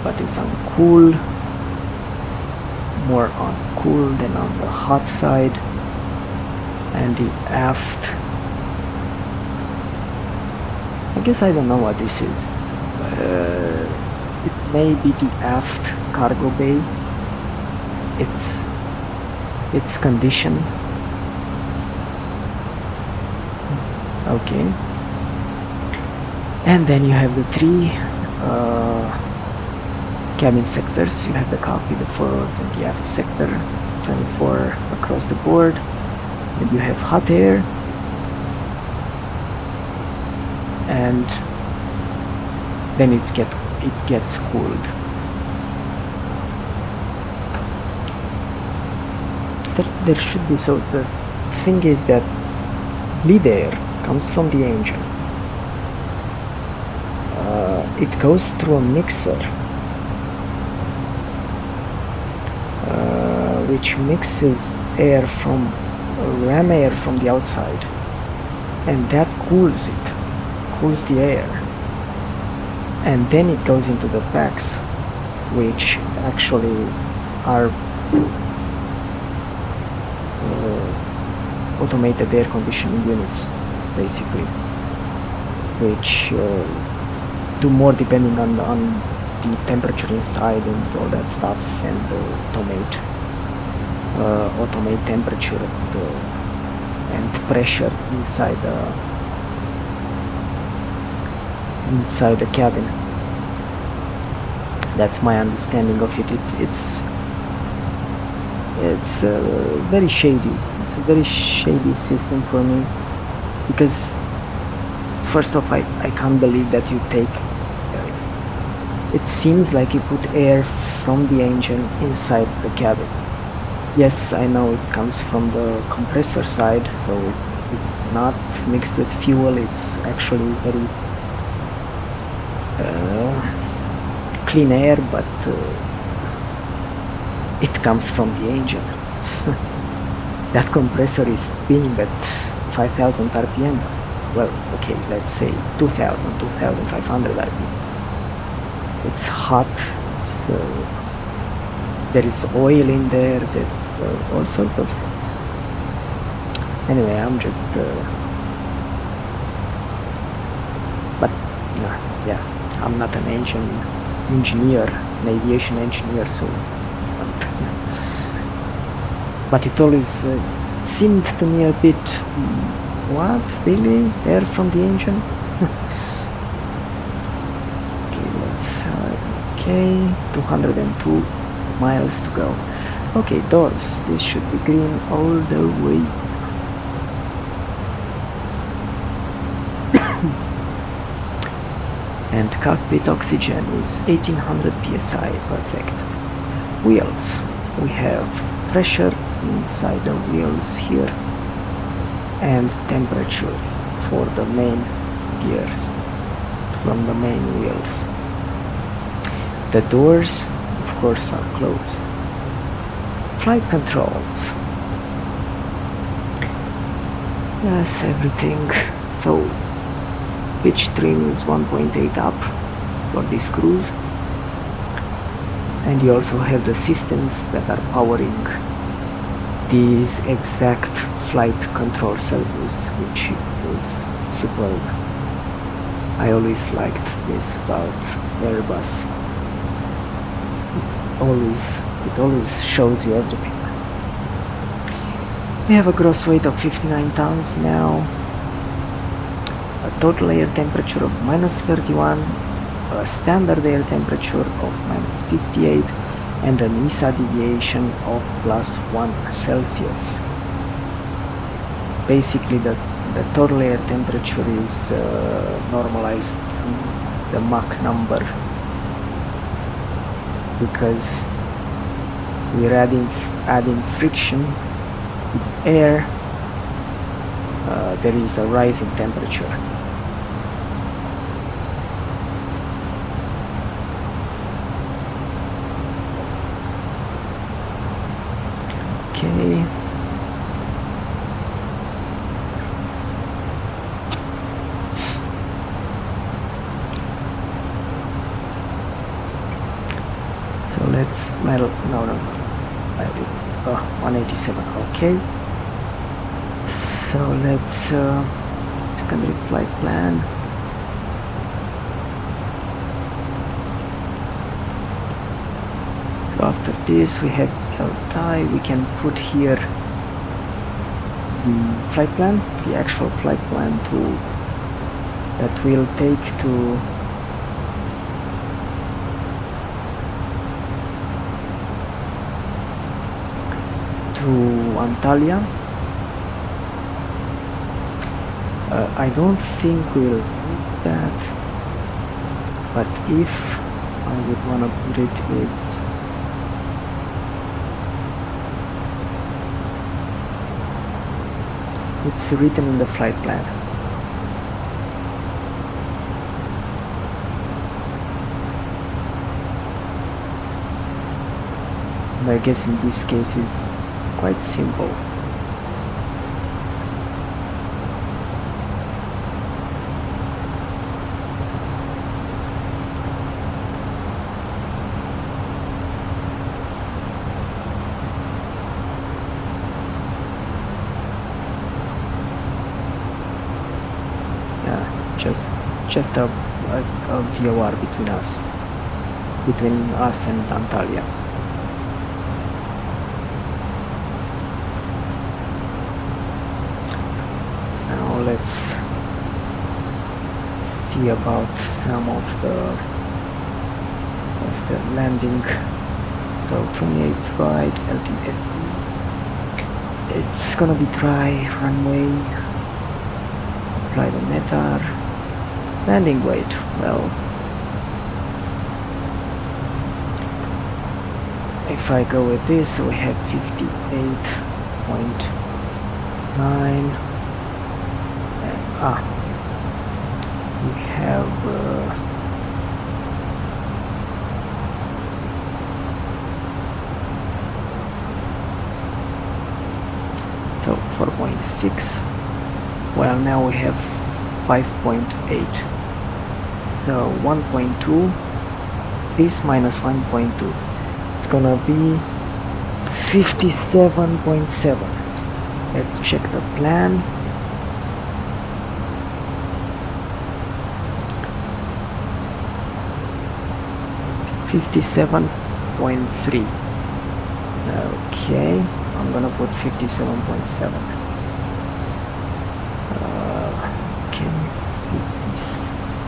but it's on cool, more on cool than on the hot side. And the aft, I guess I don't know what this is. It may be the aft cargo bay. It's conditioned. Okay. And then you have the three cabin sectors. You have the cockpit, the forward and the aft sector, 24 across the board. And you have hot air, and then it gets cooled. There should be, so the thing is that bleed air comes from the engine. It goes through a mixer, which mixes air from ram air from the outside, and that cools the air, and then it goes into the packs, which actually are automated air conditioning units, basically, which do more depending on the temperature inside and all that stuff, and automate temperature and pressure inside the cabin. That's my understanding of it. It's very shady. It's a very shady system for me, because first off, I can't believe that you take. It seems like you put air from the engine inside the cabin. Yes, I know it comes from the compressor side, so it's not mixed with fuel. It's actually very clean air, but it comes from the engine. That compressor is spinning at 5,000 RPM. Well, okay, let's say 2,500 RPM. It's hot. There is oil in there. There's all sorts of things. Anyway, I'm just but yeah, I'm not an engineer, an aviation engineer, so but it always seemed to me a bit, what, really, air from the engine? Okay, 202 miles to go. Okay, doors, this should be green all the way. And cockpit oxygen is 1800 psi, perfect. Wheels, we have pressure inside the wheels here, and temperature for the main gears from the main wheels. The doors, of course, are closed. Flight controls. Yes, everything. So, pitch trim is 1.8 up for this cruise. And you also have the systems that are powering these exact flight control servos, which is superb. I always liked this about Airbus. It always shows you everything. We have a gross weight of 59 tons now, a total air temperature of -31, a standard air temperature of -58, and an ESA deviation of +1 Celsius. Basically the total air temperature is normalized to the Mach number, because we're adding friction to the air. There is a rise in temperature. Okay. So let's, well, no, 187, okay. So let's, secondary flight plan. So after this we have LTI. We can put here the flight plan, the actual flight plan that will take to Antalya. I don't think we'll do that, but if I would want to put it is it's written in the flight plan. And I guess in this case it's quite simple. Just a VOR between us and Antalya. Now let's see about some of the landing. So 28 right, LTFE. It's gonna be dry runway. Apply the METAR. Landing weight, well, if I go with this, we have 58.9, we have so 4.6. Well, now we have 5.8. So 1.2, this minus 1.2, it's gonna be 57.7. Let's check the plan. $57.3. Okay, I'm gonna put 57.7. Okay,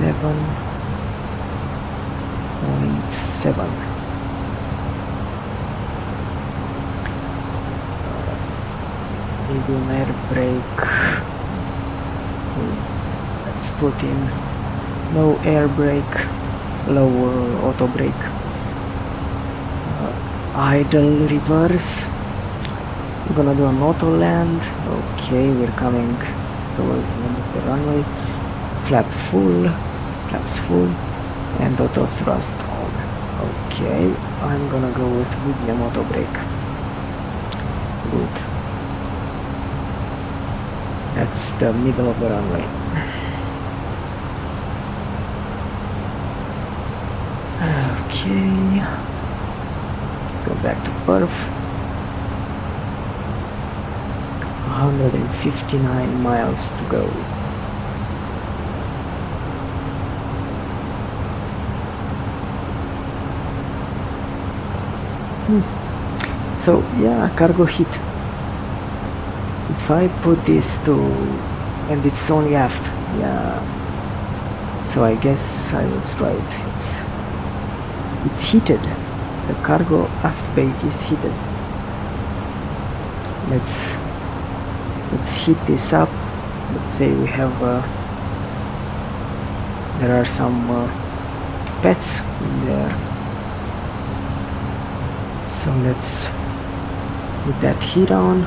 57.7. Maybe an air brake. Let's put in no air brake, lower auto brake. Idle reverse. We're gonna do an auto land. Okay, we're coming towards the end of the runway. Flaps full, and auto thrust on. Okay, I'm gonna go with medium auto brake. Good. That's the middle of the runway. Okay, go back to perf. 159 miles to go. So yeah, cargo heat. If I put this to, and it's only aft, yeah. So I guess I was right. It's heated. the cargo aft bay is hidden. Let's heat this up. Let's say we have there are some pets in there, so let's put that heat on,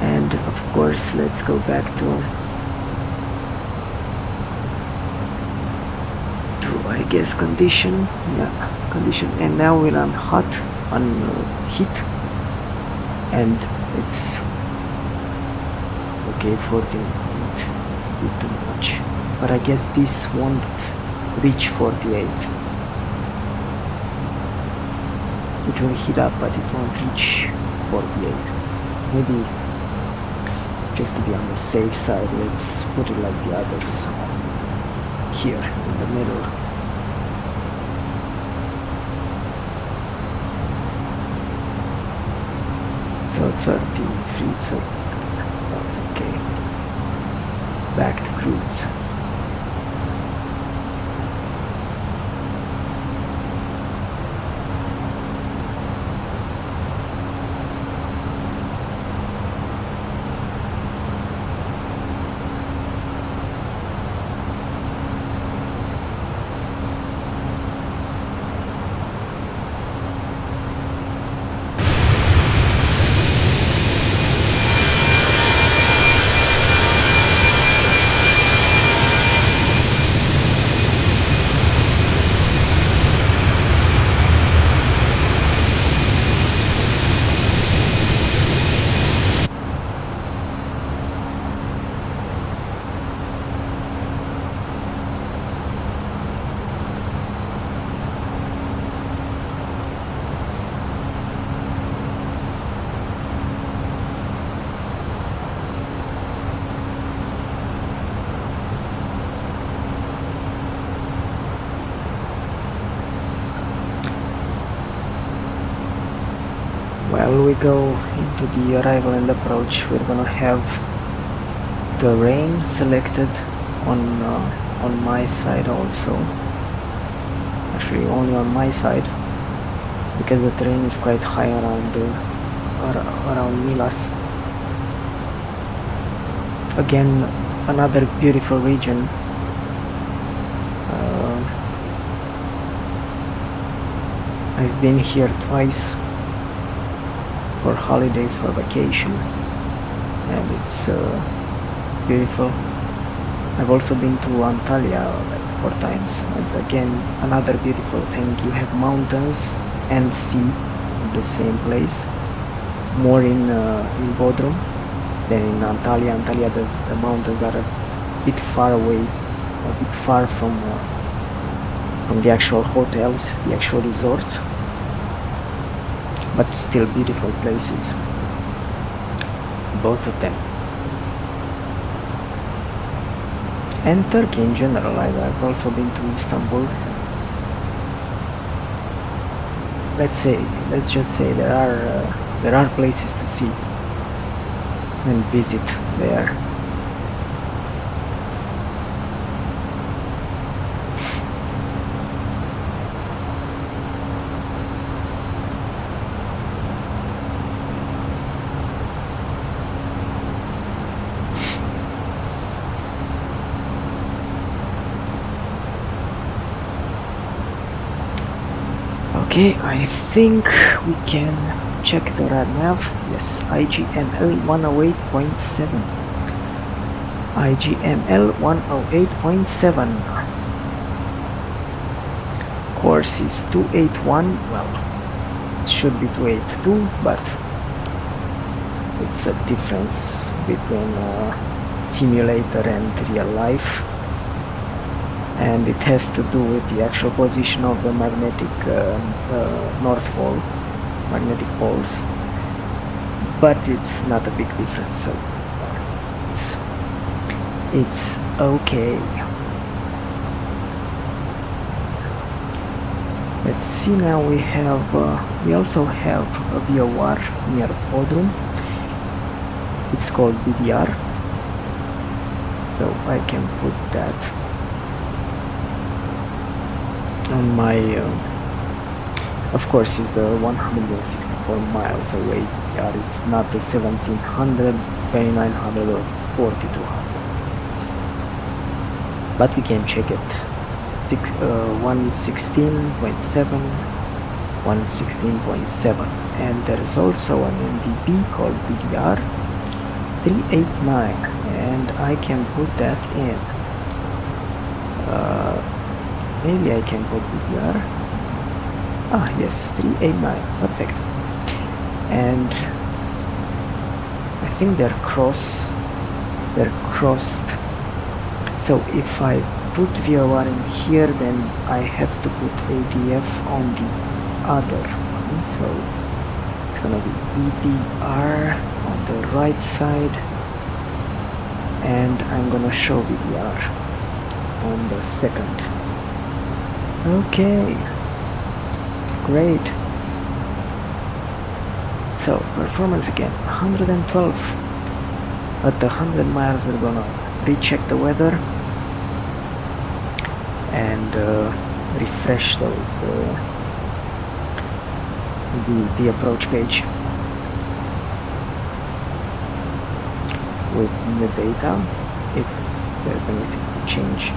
and of course let's go back to I guess condition, and now we're on hot, on heat, and it's okay. 14, it's a bit too much, but I guess this won't reach 48. It will heat up, but it won't reach 48. Maybe just to be on the safe side, let's put it like the others, here in the middle. So 33, 30, that's okay. Back to cruise. While we go into the arrival and approach, we're gonna have terrain selected on my side also. Actually, only on my side, because the terrain is quite high around Milas. Again, another beautiful region. I've been here twice for holidays, for vacation, and it's beautiful. I've also been to Antalya like 4 times, and again, another beautiful thing. You have mountains and sea in the same place. More in Bodrum than in Antalya. Antalya, the mountains are a bit far away, a bit far from the actual hotels, the actual resorts, but still beautiful places, both of them. And Turkey in general. I've also been to Istanbul. Let's just say there are places to see and visit there. Okay, I think we can check the rad nav. Yes, IGML 108.7. IGML 108.7. Course is 281. Well, it should be 282, but it's a difference between simulator and real life. And it has to do with the actual position of the magnetic North Pole, magnetic poles, but it's not a big difference, so it's okay. Let's see, now we also have a VOR near Bodrum. It's called BDR, so I can put that on my Of course, it's the 164 miles away. Yeah, it's not the 1700, 2900 or 4200. But we can check it. 116.7, 116.7, and there is also an MDB called BDR 389, and I can put that in. Maybe I can put BDR. Yes, 389, perfect. And I think they're crossed. So if I put VOR in here, then I have to put ADF on the other one. So it's gonna be BDR on the right side, and I'm gonna show BDR on the second. Okay, great. So performance again, 112. At the 100 miles we're gonna recheck the weather and refresh those the approach page with new data if there's anything to change.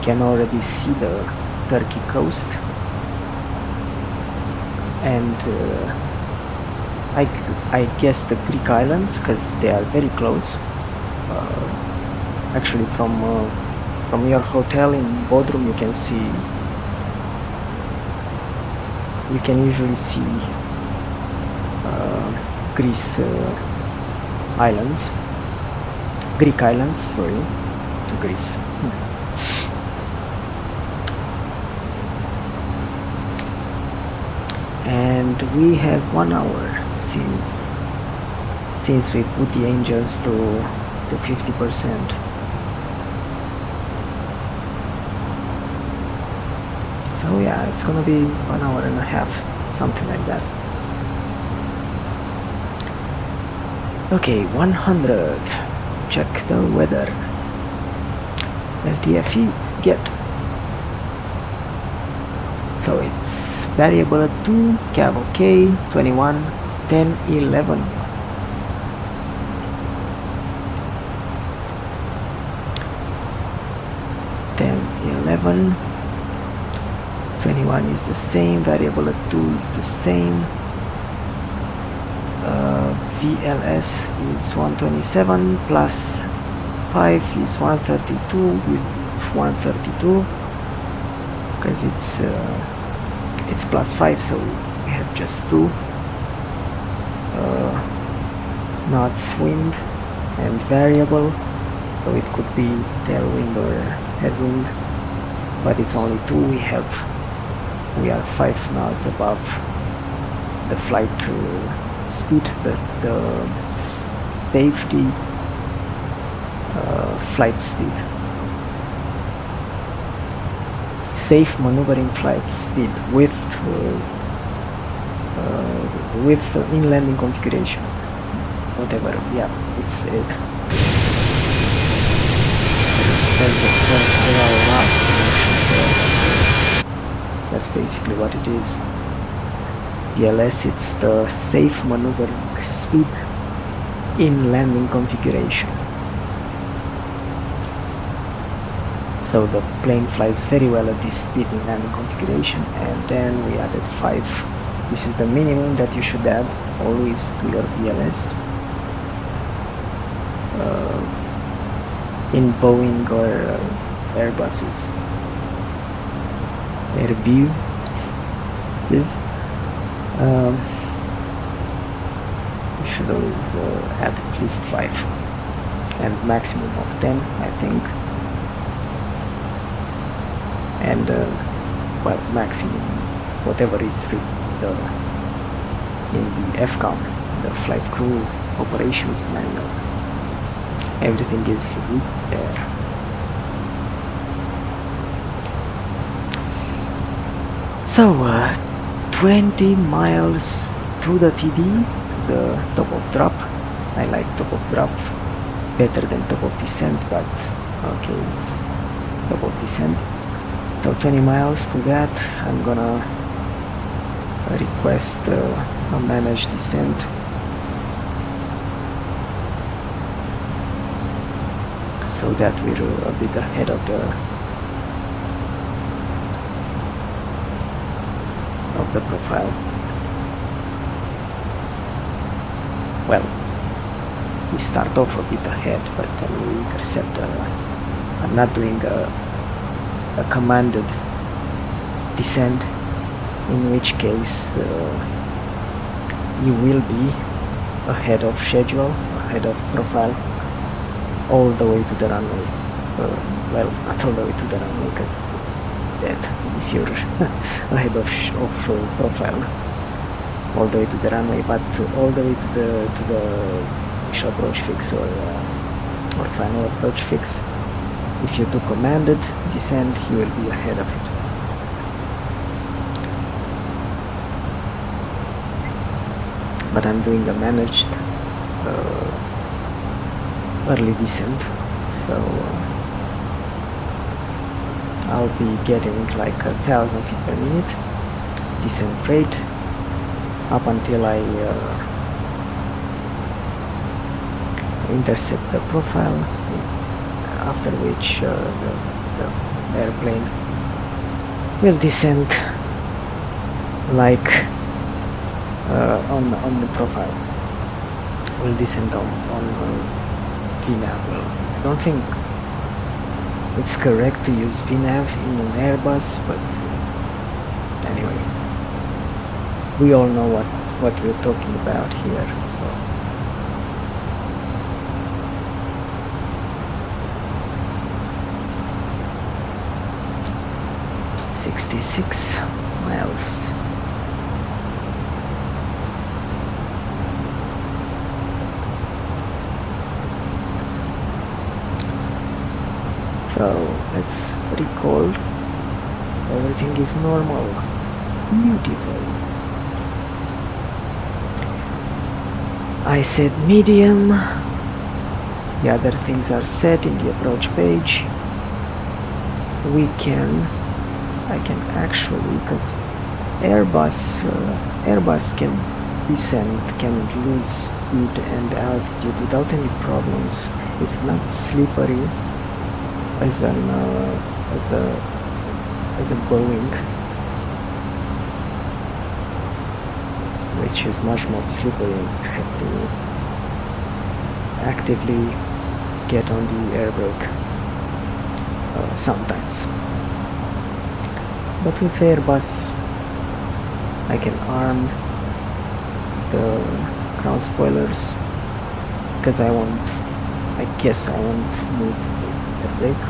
Can already see the Turkey coast, and I guess the Greek islands, because they are very close. Actually, from your hotel in Bodrum, you can usually see Greece islands, Greek islands. Sorry, to Greece. And we have 1 hour since we put the engines to 50%. So yeah, it's gonna be 1 hour and a half, something like that. Okay, 100. Check the weather. LTFE get. So it's variable at 2, cav OK, 21, 10, 11. Then 11, 21 is the same, variable at 2 is the same, VLS is 127 plus 5 is 132 with 132 because it's plus 5, so we have just 2 knots wind and variable, so it could be tailwind or headwind, but it's only 2. We are 5 knots above the flight speed, the safety flight speed, safe maneuvering flight speed with in-landing configuration, whatever. Yeah, it's there are a lot of options there. That's basically what it is. VLS, it's the safe maneuvering speed in landing configuration. So the plane flies very well at this speed in landing configuration, and then we added 5. This is the minimum that you should add always to your VLS in Boeing or Airbuses. Airview, this is you should always add at least 5 and maximum of 10, I think, and well, maximum whatever is in the FCOM, the flight crew operations manual. Everything is there. So 20 miles to the TD, the top of drop. I like top of drop better than top of descent, but okay, it's top of descent. So 20 miles to that, I'm gonna request a managed descent. So that we're a bit ahead of the profile. Well, we start off a bit ahead, but then we intercept. I'm not doing a commanded descent, in which case you will be ahead of schedule, ahead of profile, all the way to the runway. Well, not all the way to the runway, because that if you're ahead of profile, all the way to the runway, but all the way to the initial approach fix or final approach fix. If you do commanded descent, you will be ahead of it. But I'm doing a managed early descent, so I'll be getting like 1,000 feet per minute descent rate up until I intercept the profile, after which the airplane will descend like on the profile. Will descend on VNAV. Well, I don't think it's correct to use VNAV in an Airbus, but anyway, we all know what we're talking about here, so. $66 miles. So let's recall. Everything is normal. Beautiful. I said medium. The other things are set in the approach page. I can actually, because Airbus can descend, can lose speed and altitude without any problems. It's not slippery as a Boeing, which is much more slippery. You have to actively get on the air brake sometimes. But with Airbus, I can arm the ground spoilers, because I guess I won't need the brake.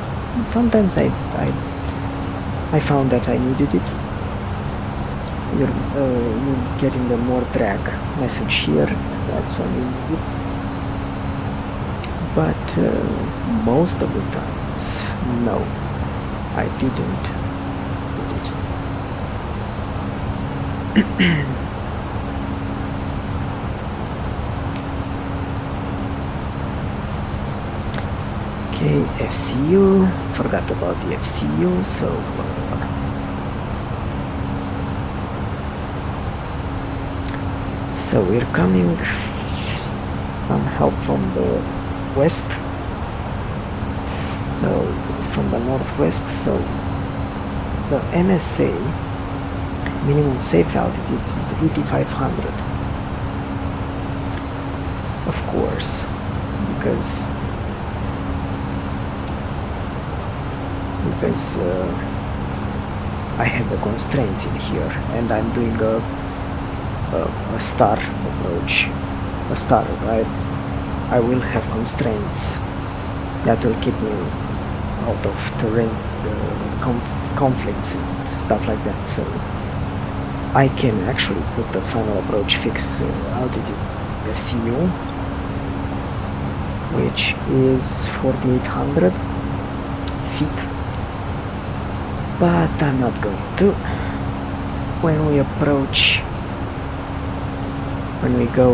Sometimes I found that I needed it. You're getting the more drag message here, that's when you need it. But most of the times, no, I didn't. Okay, FCU, forgot about the FCU, so we're coming somehow from the west, so from the northwest, so the MSA minimum safe altitude is 8,500, of course, because I have the constraints in here, and I'm doing a star approach, right? I will have constraints that will keep me out of terrain, the conflicts and stuff like that. So I can actually put the final approach fix altitude FCU, which is 4800 feet, but I'm not going to. When we approach, when we go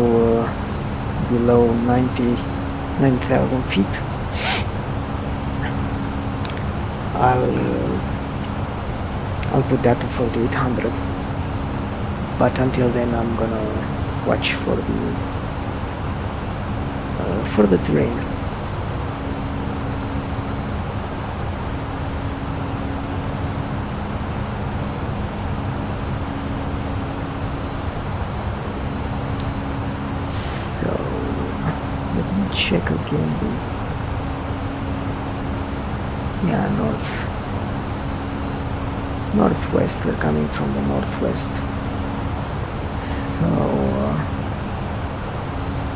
below 90,000 feet, I'll put that to 4800. But until then, I'm gonna watch for the terrain. So let me check again. Yeah, northwest. We're coming from the northwest.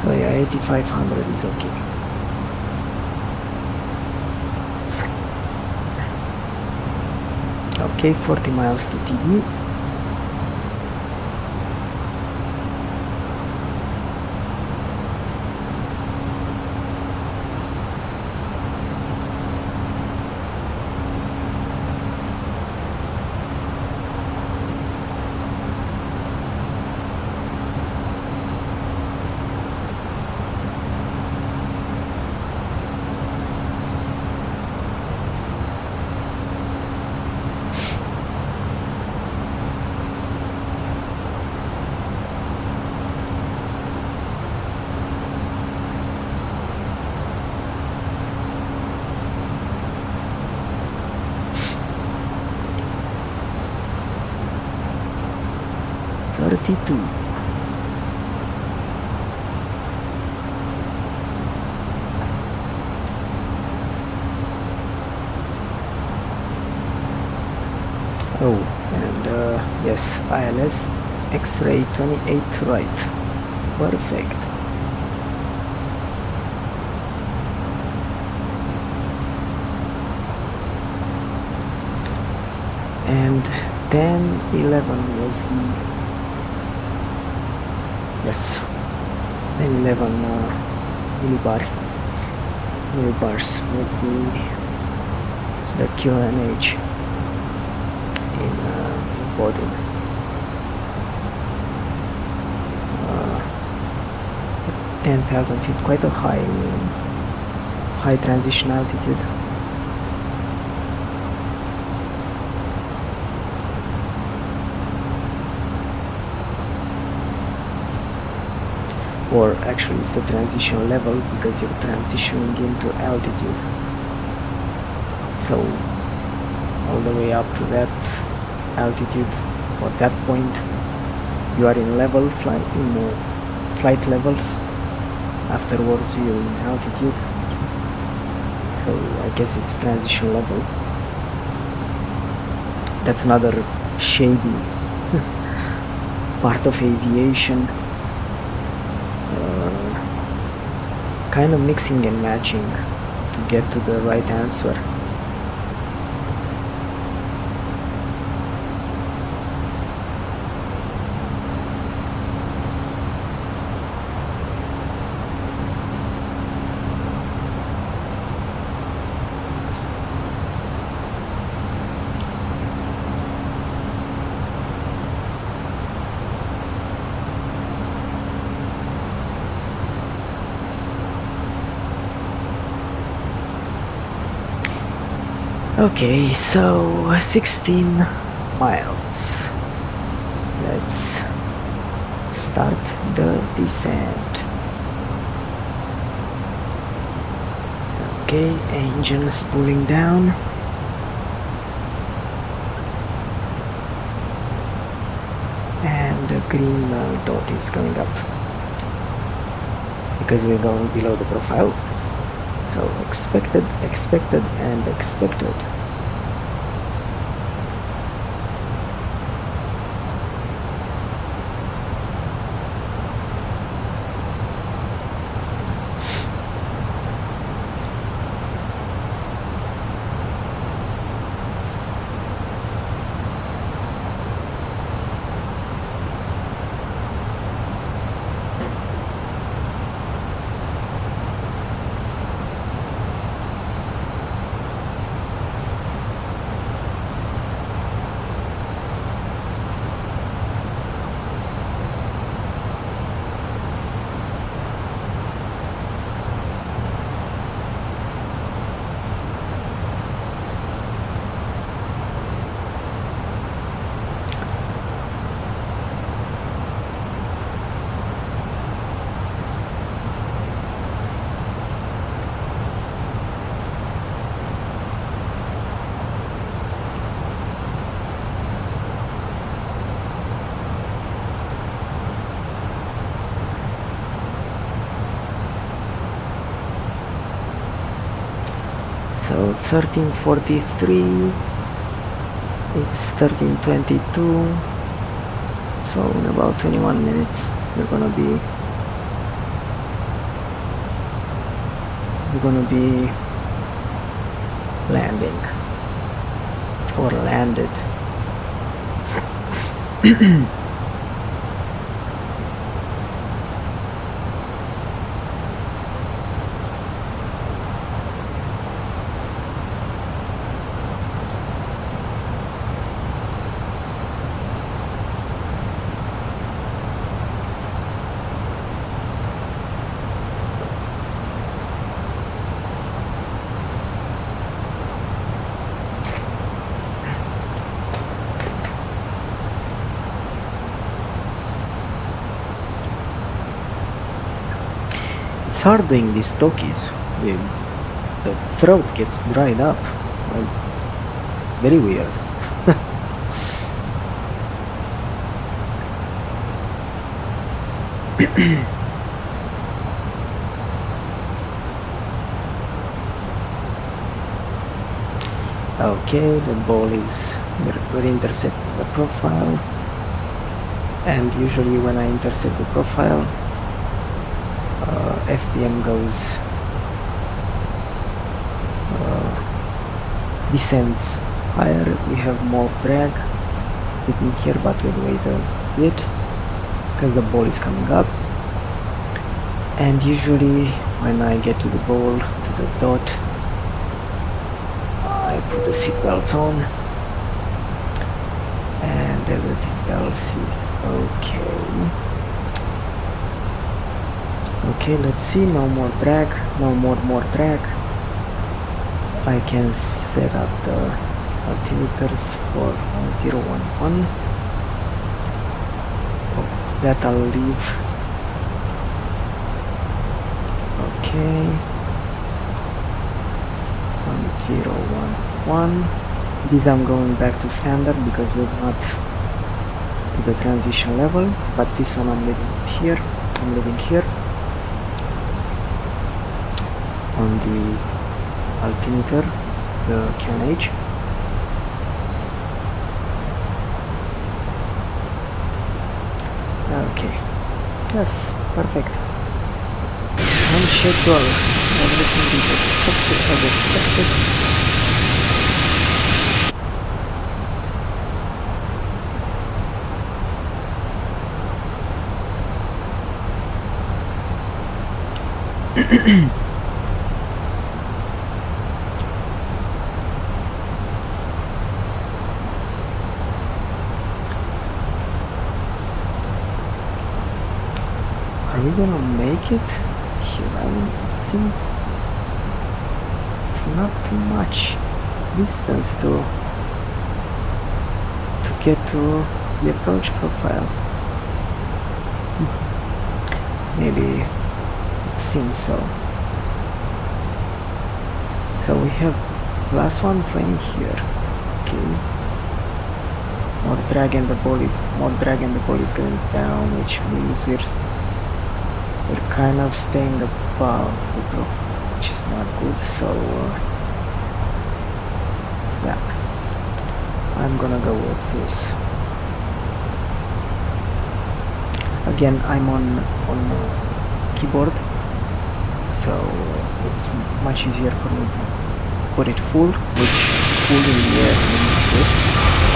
So yeah, 8500 is okay. Okay, 40 miles to TD. Oh, and yes, ILS X-ray 28 right. Perfect. And 10-11 was the, yes, 10-11 millibars was the QNH in Bodrum. 10,000 feet, quite a high transition altitude. Or actually it's the transition level, because you're transitioning into altitude. So all the way up to that altitude, or that point, you are in level flight, flight levels. Afterwards you're in altitude. So I guess it's transition level. That's another shady part of aviation. Kind of mixing and matching to get to the right answer. Okay, so 16 miles. Let's start the descent. Okay, engines pulling down. And the green dot is going up, because we're going below the profile. So expected, and expected. So 13:43, it's 13:22, so in about 21 minutes we're gonna be landing or landed. It's hard doing these talkies. The throat gets dried up. Like, very weird. Okay, the ball is we're intercepting the profile, and usually when I intercept the profile, FPM goes descends higher. We have more drag in here, but we'll wait a bit because the ball is coming up. And usually when I get to the ball, to the dot, I put the seat belts on and everything else is okay. Okay, let's see, no more drag, no more drag. I can set up the altimeters for 011. Oh, that I'll leave. Okay, 1011. This I'm going back to standard because we're not to the transition level, but this one I'm leaving here. I'm leaving here on the altimeter, the QNH. Okay, yes, perfect. Unscheduled, everything is expected as expected. Are we gonna make it here? I mean, it seems it's not too much distance to get to the approach profile. Maybe it seems so. So we have last one playing here. Okay. More drag and the ball is going down, which means we're kind of staying above the group, which is not good. So yeah, I'm gonna go with this. Again, I'm on keyboard, so it's much easier for me to put it full, which full in the air means this.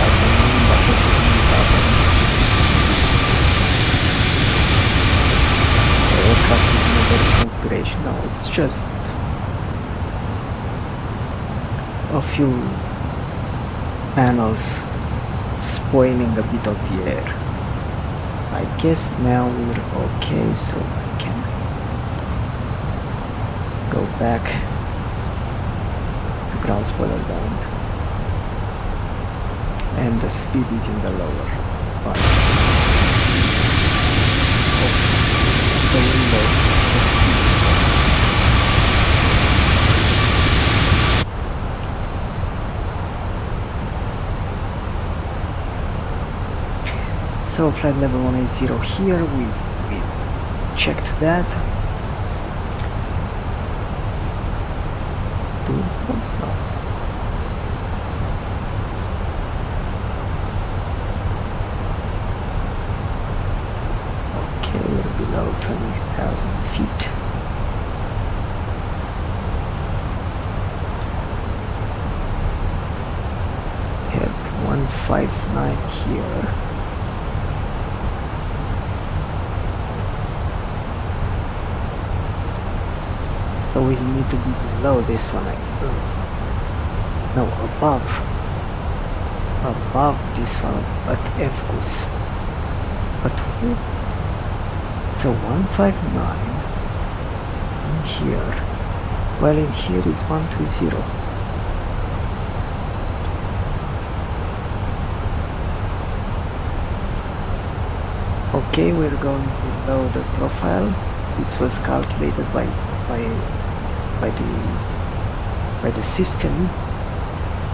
Doesn't mean that everything is up and the aircraft is in a better configuration. No, it's just a few panels spoiling a bit of the air. I guess now we're okay, so I can go back to ground spoiler zone, and the speed is in the lower part. Oh, the window, the speed. So flight level 180 here, we checked that. No. Okay, we're below 20,000 feet. Have 159 here. So we need to be below this one. No, above this one at ACUS. But who? So 159 in here. Well, in here is 120. Okay, we're going below the profile. This was calculated by the system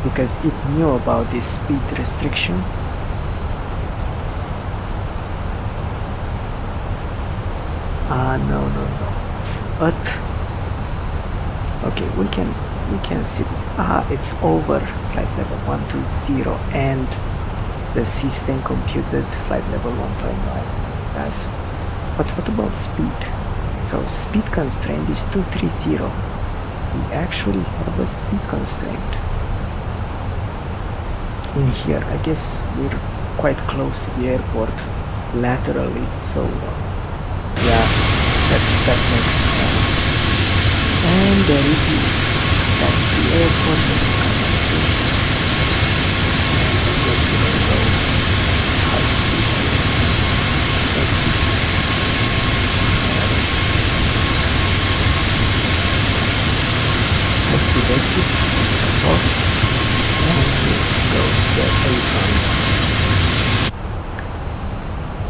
because it knew about this speed restriction. No. But okay, we can see this. It's over flight level 120, and the system computed flight level 159. That's. But what about speed? So speed constraint is 230. We actually have a speed constraint in here. I guess we're quite close to the airport laterally, so yeah, that makes sense. And there it is. That's the airport. And I guess we're gonna go this high speed. Exit, that's all, and we go to the A-front.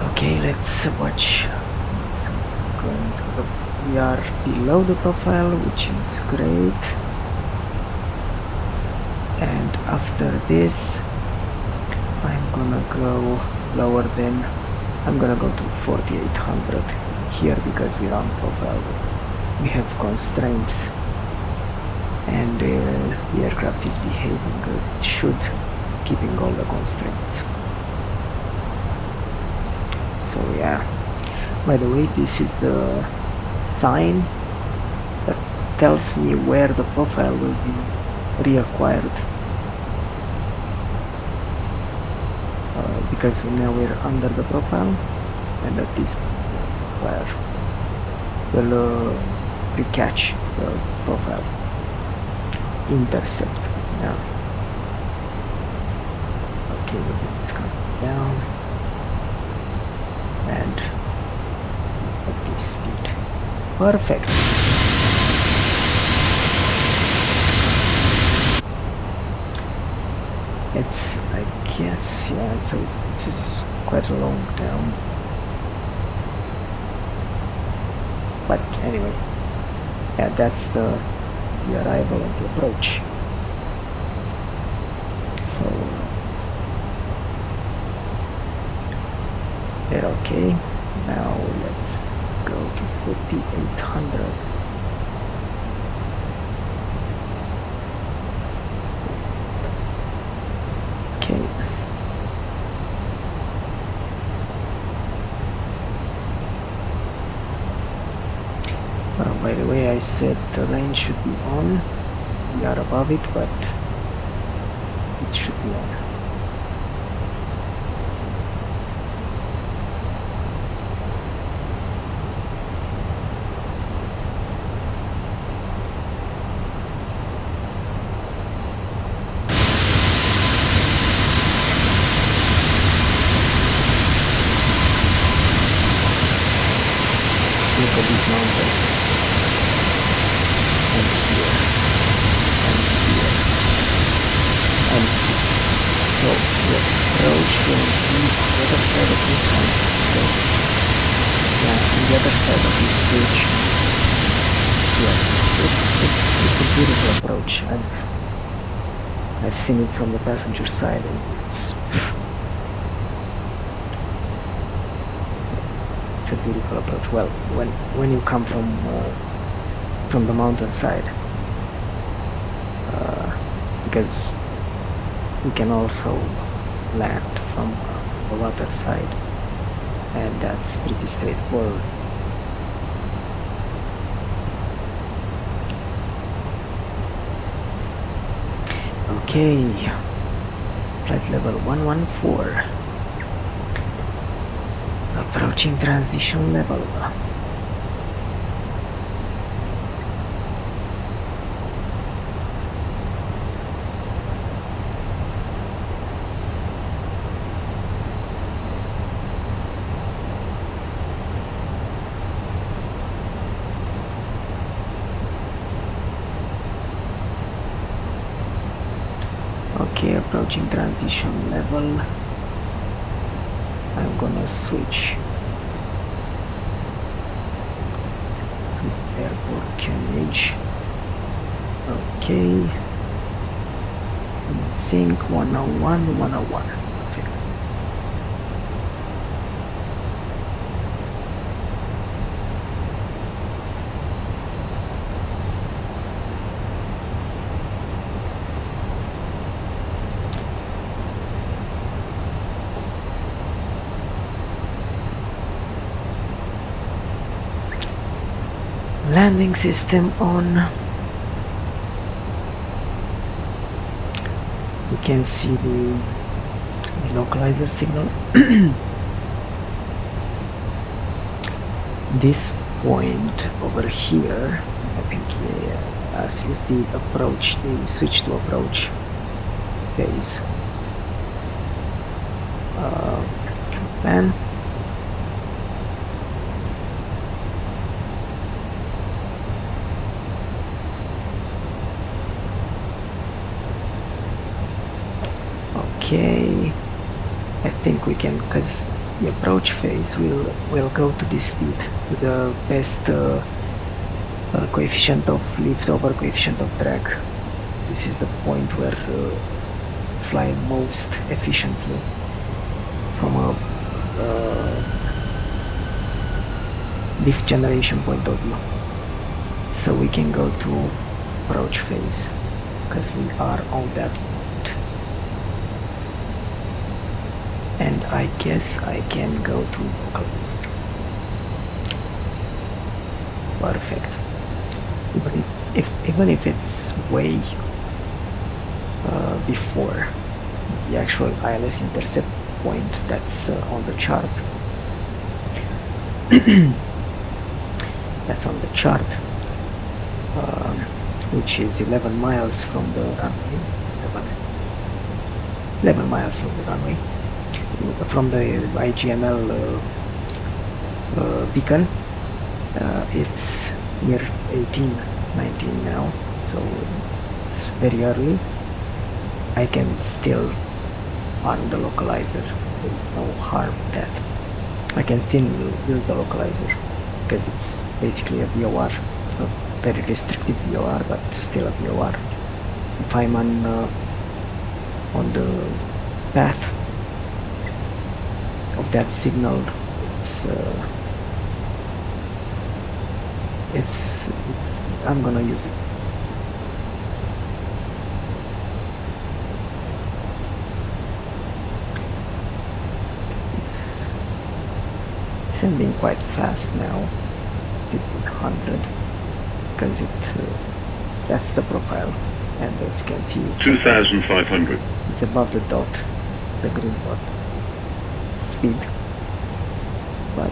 Okay, let's watch. It's going to the, we are below the profile, which is great. And after this, I'm gonna go lower than, I'm gonna go to 4800 here because we're on profile. We have constraints. And the aircraft is behaving as it should, keeping all the constraints. So yeah, by the way, this is the sign that tells me where the profile will be reacquired, because now we're under the profile, and at this where we'll recatch the profile. Intercept. Yeah. Okay, it's coming down and at this speed. Perfect. It's, I guess, yeah. So this is quite a long down. But anyway, yeah, that's the arrival and the approach. So they're okay. Now let's go to 4800. Okay. By the way, I said the range should be on. We are above it, but it should be on. Look at these mountains. And here. And here. And so the approach will be on the other side of this one. Because, yeah, on the other side of this bridge. Yeah, it's a beautiful approach. I've seen it from the passenger side, and it's a beautiful approach. Well, when you come from the mountain side, because we can also land from the water side, and that's pretty straightforward. Okay, flight level 114, approaching transition level. Okay, approaching transition level. I'm gonna switch to airport QNH. Okay. Sync 101, 101. Perfect. Landing system on. We can see the localizer signal. This point over here, I think, as is the approach, the switch to approach phase. Plan. Okay, I think we can, because the approach phase will go to this speed, to the best coefficient of lift over coefficient of drag. This is the point where fly most efficiently from a lift generation point of view. So we can go to approach phase because we are on that point. And I guess I can go to localizer. Perfect. Even if it's way before the actual ILS intercept point that's on the chart. That's on the chart, which is 11 miles from the runway. 11 miles from the runway. From the IGML beacon. It's near 18, 19 now, so it's very early. I can still arm the localizer. There is no harm in that. I can still use the localizer because it's basically a VOR, a very restricted VOR, but still a VOR. If I'm on the path of that signal, it's I'm gonna use it. It's sending quite fast now, 1500, because that's the profile, and as you can see, 2500. It's above the dot, the green dot speed, but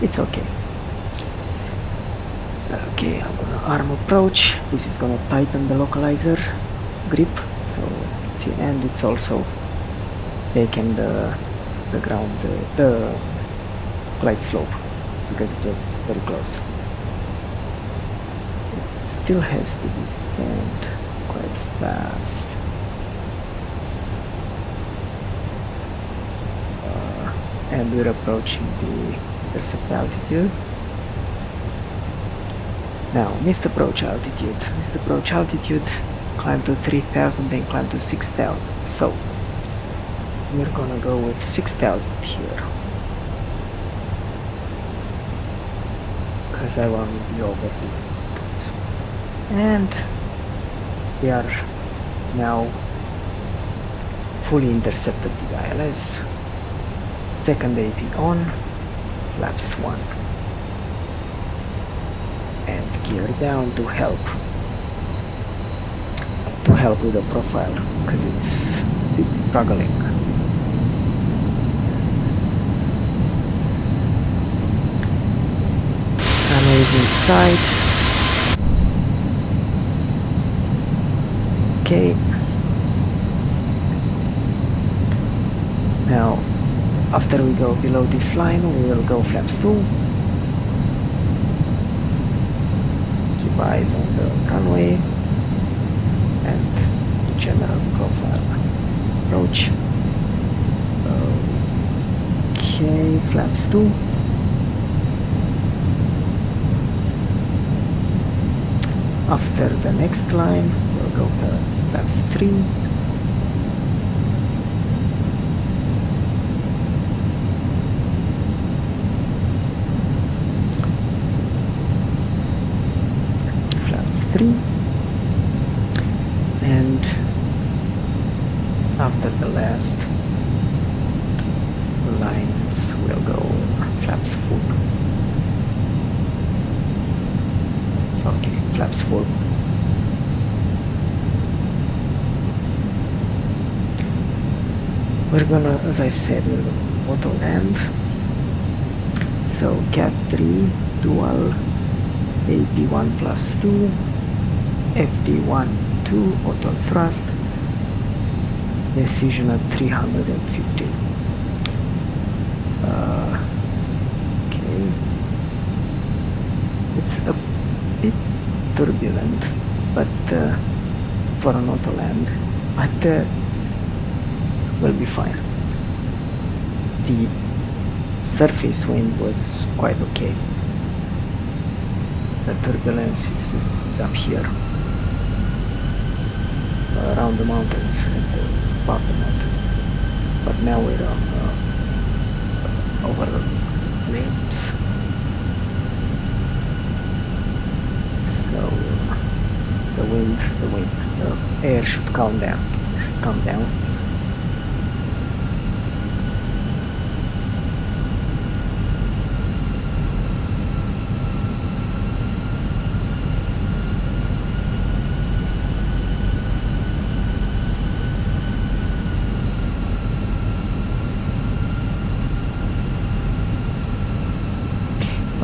it's okay. Okay, I'm gonna arm approach. This is gonna tighten the localizer grip, so as you can see, and it's also taken the ground, the glide slope, because it was very close. It still has to descend quite fast. And we're approaching the intercept altitude. Now, missed approach altitude. Missed approach altitude, climb to 3000, then climb to 6000. So, we're gonna go with 6000 here. Because I want to be over these mountains. And We are now fully intercepted the ILS. Second AP on, flaps 1. And gear down to help with the profile, because it's struggling. Runway is in sight. Okay. Now, after we go below this line, we will go flaps 2. Keep eyes on the runway and general profile approach. Okay, flaps 2. After the next line, we'll go to flaps 3. Flaps 3. And after the last lines, we'll go flaps 4. Okay, flaps 4. We're gonna, as I said, we're gonna auto land. So cat 3, dual, AP1 plus 2, FD1, 2, auto thrust, decision at 350. Okay, it's a bit turbulent, but for an auto land, but will be fine. The surface wind was quite okay. The turbulence is up here, around the mountains, above the mountains. But now we're on over names. So the air should calm down. Calm down.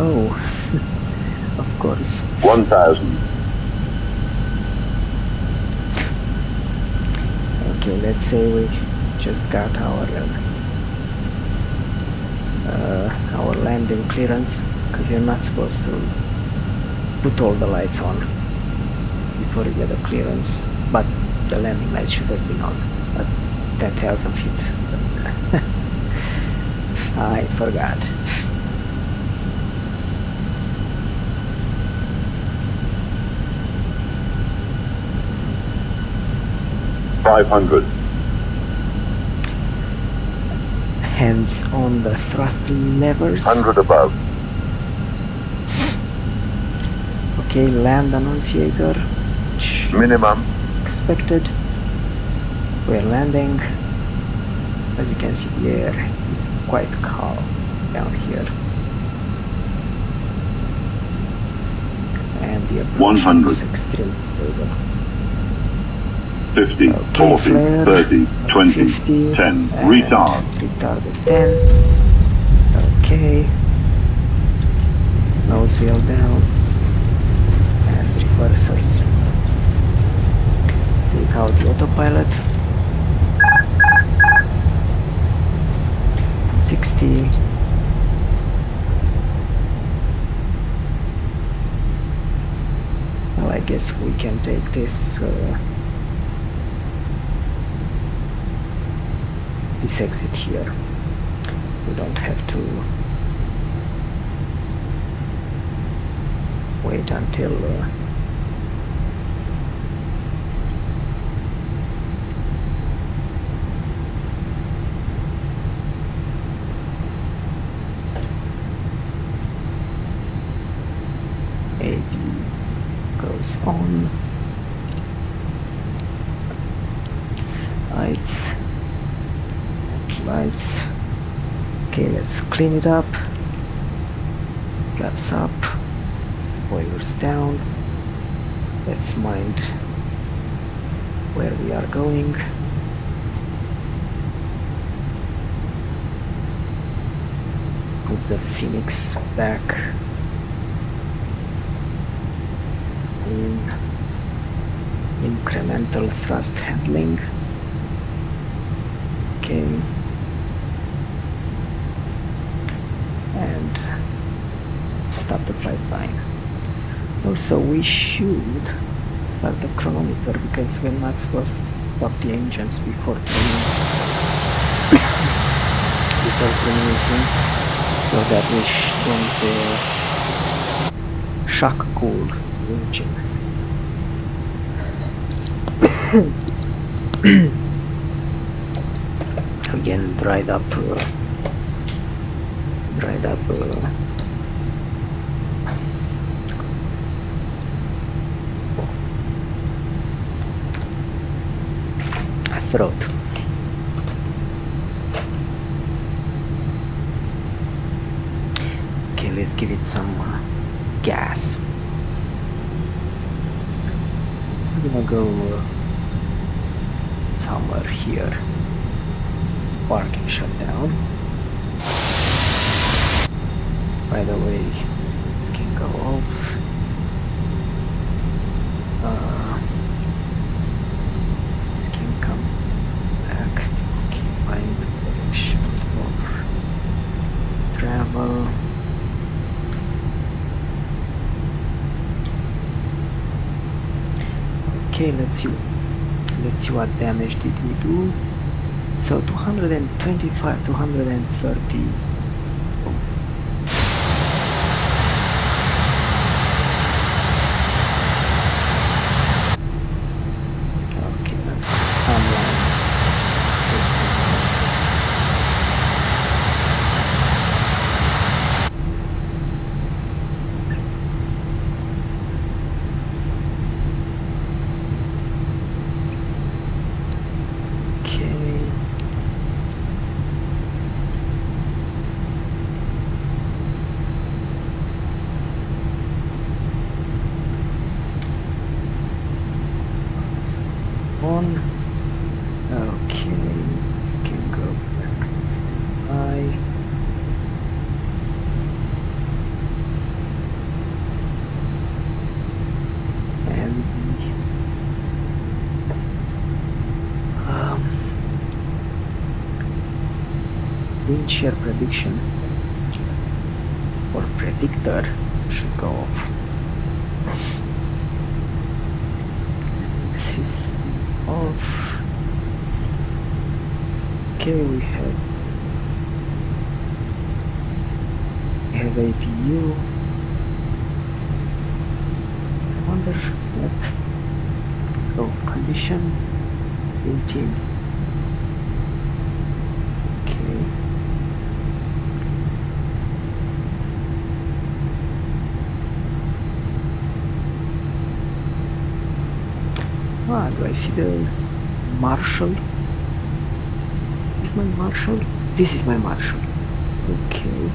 Oh, of course. 1,000. Okay, let's say we just got our landing clearance, because you're not supposed to put all the lights on before you get a clearance, but the landing lights should have been on, but that hasn't fit. I forgot. $500. Hands on the thrust levers. 100 above. Okay, land annunciator. Which Minimum. is expected. We're landing. As you can see, the air is quite calm down here. And the approach 100. is extremely stable. 50, Okay, 40, flare, 30, 20, 50, 10, and retard. Retard at 10. Okay. Nose wheel down. And reversers. Take out the autopilot. 60. Well, I guess we can take this exit here. We don't have to wait until AB goes on. Okay, let's clean it up. Flaps up, spoilers down. Let's mind where we are going. Put the Fenix back in incremental thrust handling. Okay. And stop the flight line. Also, we should start the chronometer because we're not supposed to stop the engines before 3 minutes. Before 3 minutes in, so that we don't shock cool the engine. Again, dried up throat. Okay, let's give it some gas. I'm gonna go somewhere here. Parking shutdown. By the way, this can go off. This can come back. Okay, find the direction of travel. Okay, let's see what damage did we do. So 225, 230. Okay, that's some lines. Okay, this can go back to standby. And the wind shear prediction or predictor should go off. System off. Okay, we have APU. I wonder what. Oh, condition 18. Okay. Ah, do I see the Marshall? Is this my Marshall? This is my Marshall. Okay.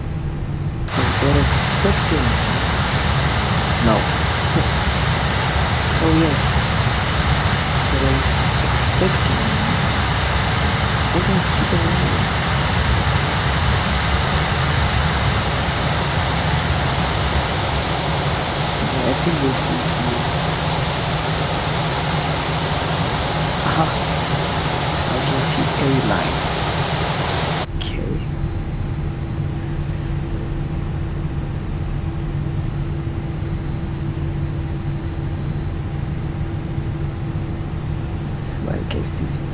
So they're expecting... No. Oh yes. They're expecting... I don't see the names. Yeah, I think this is the... Aha. I can see a line. Okay. So I guess this is...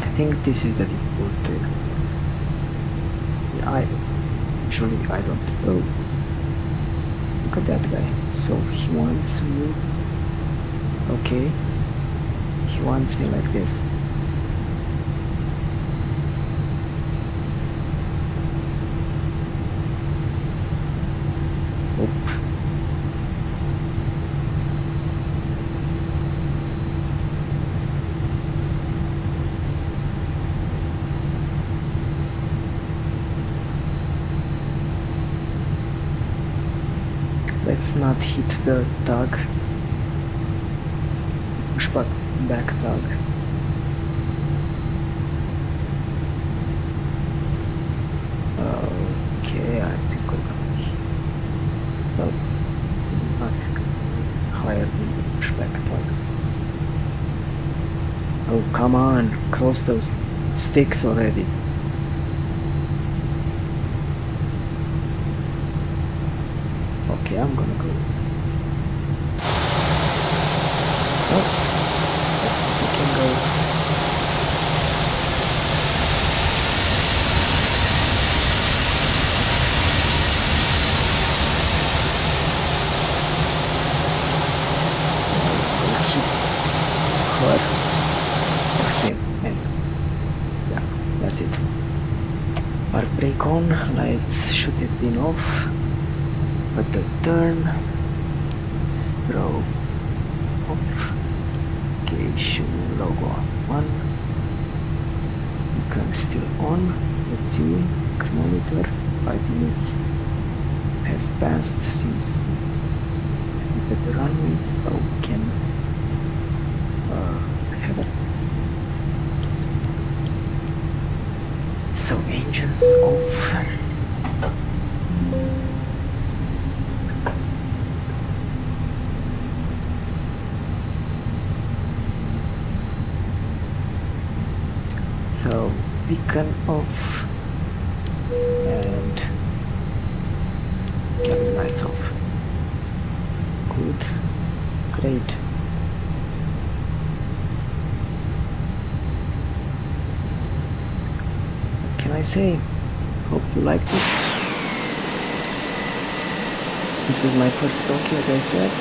I think this is the default. I don't know. Look at that guy. So he wants me. Okay. He wants me like this. Oop. let's not hit the tug. Push back tug. Okay, I think we're gonna be, well, not just higher than the pushback tug. Oh, come on, cross those sticks already. Okay, I'm gonna go. Oh, we can go. We'll keep her or him. Anyway, yeah, that's it. Park brake on, lights should have been off. But the turn, strobe off, gauge logo on, beacon still on. Let's see, chronometer, 5 minutes have passed since we exited the runway, so we can have a test. So engines off. So beacon off and cabin lights off. Good, great. What can I say? Hope you liked it. This is my first Talkie, as I said.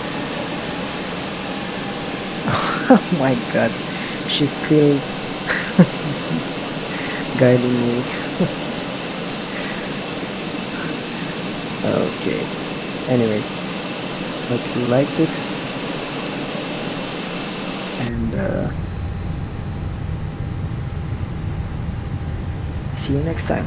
Oh my god, she's still guiding me. Okay, anyway, hope you liked it, and see you next time.